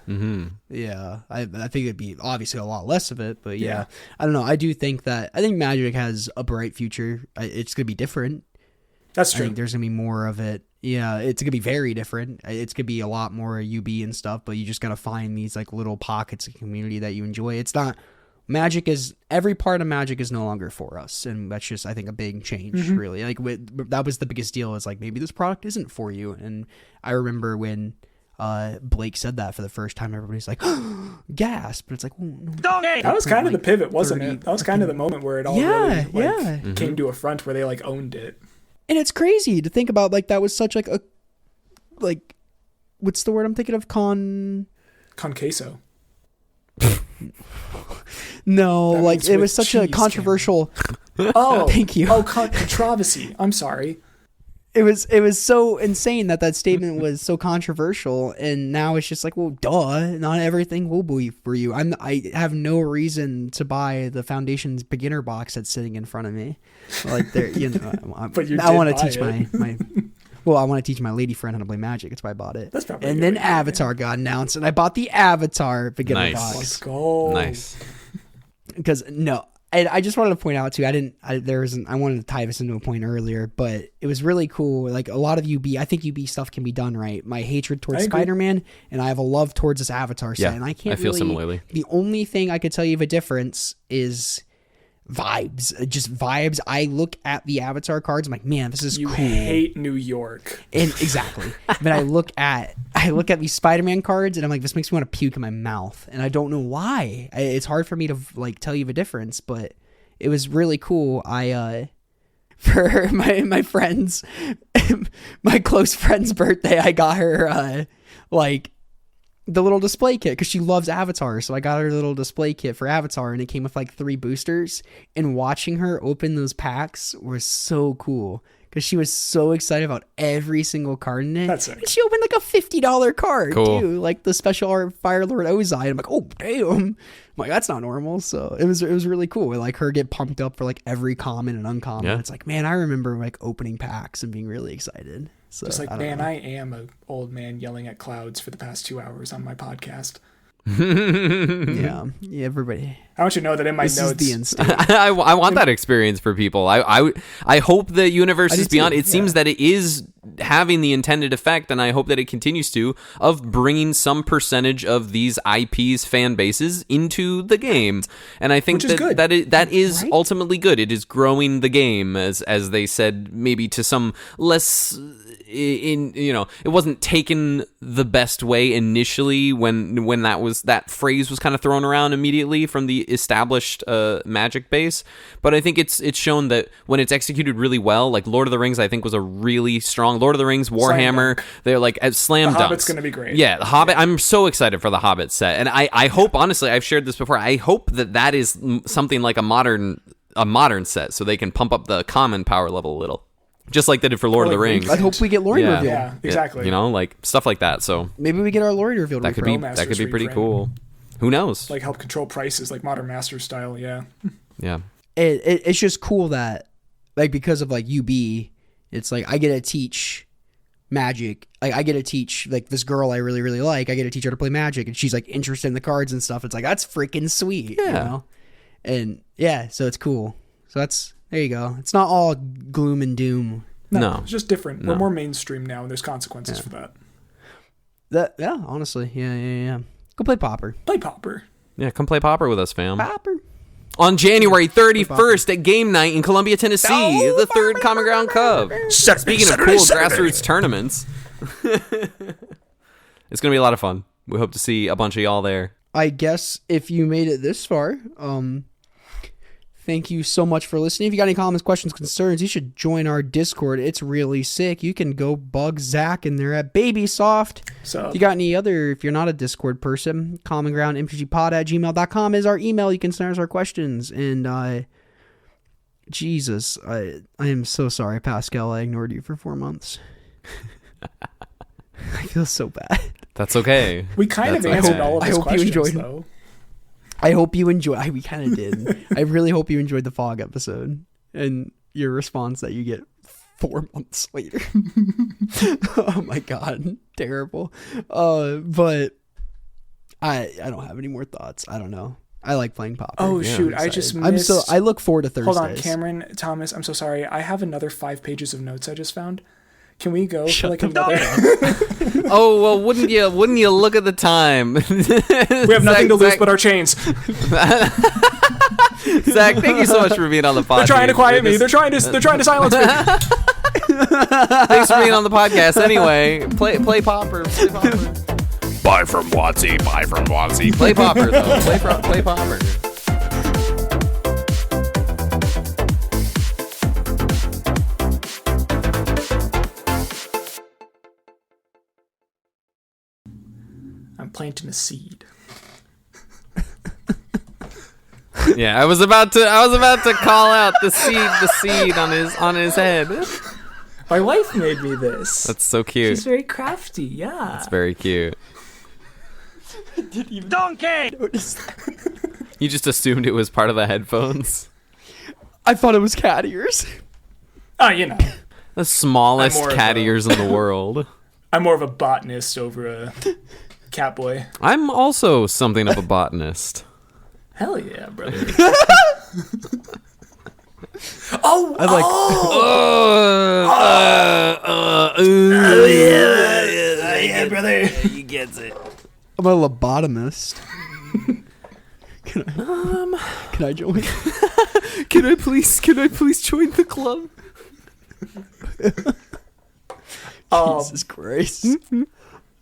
you know? Yeah. I think it'd be obviously a lot less of it, but yeah. I don't know. I think Magic has a bright future. It's going to be different. That's true. I think there's going to be more of it. Yeah, it's going to be very different. It's going to be a lot more UB and stuff, but you just got to find these like little pockets of community that you enjoy. It's not... every part of Magic is no longer for us, and that's just, I think, a big change, really. Like that was the biggest deal, is like, maybe this product isn't for you. And I remember when Blake said that for the first time, everybody's like, gasp. But it's like, oh, no. That was kind of the pivot, wasn't it? That was kind of the moment where it all really came to a front, where they like owned it. And it's crazy to think about, like, that was such like a, like, what's the word I'm thinking of? Conqueso. No, that like it was such a controversial. Oh, thank you. Oh, controversy. I'm sorry. It was so insane that statement was so controversial, and now it's just like, well, duh, not everything will be for you. I have no reason to buy the Foundation's beginner box that's sitting in front of me. Like there, you know, I want to teach my. Well, I want to teach my lady friend how to play Magic. That's why I bought it. That's probably. And then Avatar got announced, and I bought the Avatar beginner box. Let's go. Nice. Because I just wanted to point out too. I wanted to tie this into a point earlier, but it was really cool. Like a lot of I think UB stuff can be done right. My hatred towards Spider-Man, and I have a love towards this Avatar set, and I feel similarly. The only thing I could tell you of a difference is vibes, just vibes. I look at the Avatar cards, I'm like, man, this is cool. You hate New York. And exactly. But I look at these Spider-Man cards, and I'm like, this makes me want to puke in my mouth, and I don't know why. It's hard for me to like tell you the difference, but it was really cool. For my friends, my close friend's birthday, I got her like the little display kit, because she loves Avatar. So I got her a little display kit for Avatar, and it came with like 3 boosters, and watching her open those packs was so cool, because she was so excited about every single card in it. That's sick. And she opened like a $50 card Cool. too, like the special art Fire Lord Ozai. I'm like, oh damn! I'm like, that's not normal. So it was really cool. Like her get pumped up for like every common and uncommon. Yeah. It's like, man, I remember like opening packs and being really excited. So Just like, I don't man, know. I am an old man yelling at clouds for the past 2 hours on my podcast. yeah, everybody. I want you to know that in my This notes, is the instant. I want that experience for people. I hope the universe I do is beyond. too, It seems that it is having the intended effect, and I hope that it continues to, of bringing some percentage of these IPs fan bases into the game. And I think Which is good. that is Right? ultimately good. It is growing the game, as they said, maybe to some less. It wasn't taken the best way initially when that phrase was kind of thrown around immediately from the established Magic base. But I think it's shown that when it's executed really well, like Lord of the Rings, I think was a really strong Lord of the Rings, Warhammer. They're like slam The dunks. Hobbit's gonna be great. Yeah, the Hobbit. I'm so excited for the Hobbit set, and I hope, honestly, I've shared this before. I hope that is something like a modern set, so they can pump up the common power level a little. Just like they did for Lord of the Rings. I hope we get Lori Yeah. reveal. Yeah, exactly. Like stuff like that. So Maybe we get our Lori reveal. that could be Masters pretty reframe. cool. Who knows? like help control prices, like Modern Master style. Yeah. Yeah. It's just cool that, like, because of like UB, it's like I get to teach Magic. Like I get to teach like this girl I really really like. I get to teach her to play Magic, and she's like interested in the cards and stuff. It's like that's freaking sweet. Yeah. You know? And yeah, so it's cool. So there you go. It's not all gloom and doom. No. It's just different. We're more mainstream now, and there's consequences for that. Honestly, yeah. Go play Pauper. Play Pauper. Yeah, come play Pauper with us, fam. Pauper. On January 31st at Game Night in Columbia, Tennessee, the third Common Ground Cup. Speaking of cool grassroots tournaments, it's going to be a lot of fun. We hope to see a bunch of y'all there. I guess if you made it this far, thank you so much for listening. If you got any comments, questions, concerns, you should join our Discord. It's really sick. You can go bug Zach in there at BabySoft. So If you got any if you're not a Discord person, commongroundmtgpod@gmail.com is our email. You can send us our questions. And Jesus, I am so sorry, Pascal. I ignored you for 4 months. I feel so bad. That's okay. we kind of That's answered okay. all of I his hope you questions, enjoyed. though. I hope you enjoy. We kind of did. I really hope you enjoyed the fog episode and your response that you get 4 months later. Oh my god, terrible. But I don't have any more thoughts. I don't know. I like playing Pauper. Oh Yeah, shoot! I'm I just excited. missed. I look forward to Thursdays. Hold on, Cameron, Thomas. I'm so sorry. I have another 5 pages of notes I just found. Can we go for like another? Oh, well, wouldn't you look at the time? We have nothing to lose but our chains. Zach, thank you so much for being on the podcast. They're trying to quiet me. They're trying to silence me. Thanks for being on the podcast. Anyway, play Pauper. Play Pauper. Buy from WotC. Buy from WotC. Play Pauper though. Play Pauper. I'm planting a seed. Yeah, I was about to call out the seed on his head. My wife made me this. That's so cute. She's very crafty. Yeah. It's very cute. Donkey! You just assumed it was part of the headphones. I thought it was cat ears. Oh, you know. The smallest I'm more of cat a- ears in the world. I'm more of a botanist over a cat boy. I'm also something of a botanist. Hell yeah, brother. Oh, I like. yeah, brother. He gets it. I'm a lobotomist. Can I join? Can I please join the club? Jesus Christ.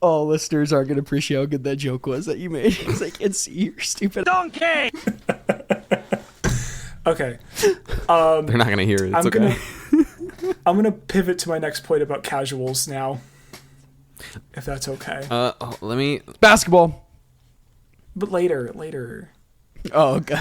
All listeners aren't going to appreciate how good that joke was that you made because I can't see your stupid. Donkey! Okay. They're not gonna hear it. It's okay. I'm gonna pivot to my next point about casuals now, if that's okay. Let me. Basketball. But later. Oh, okay.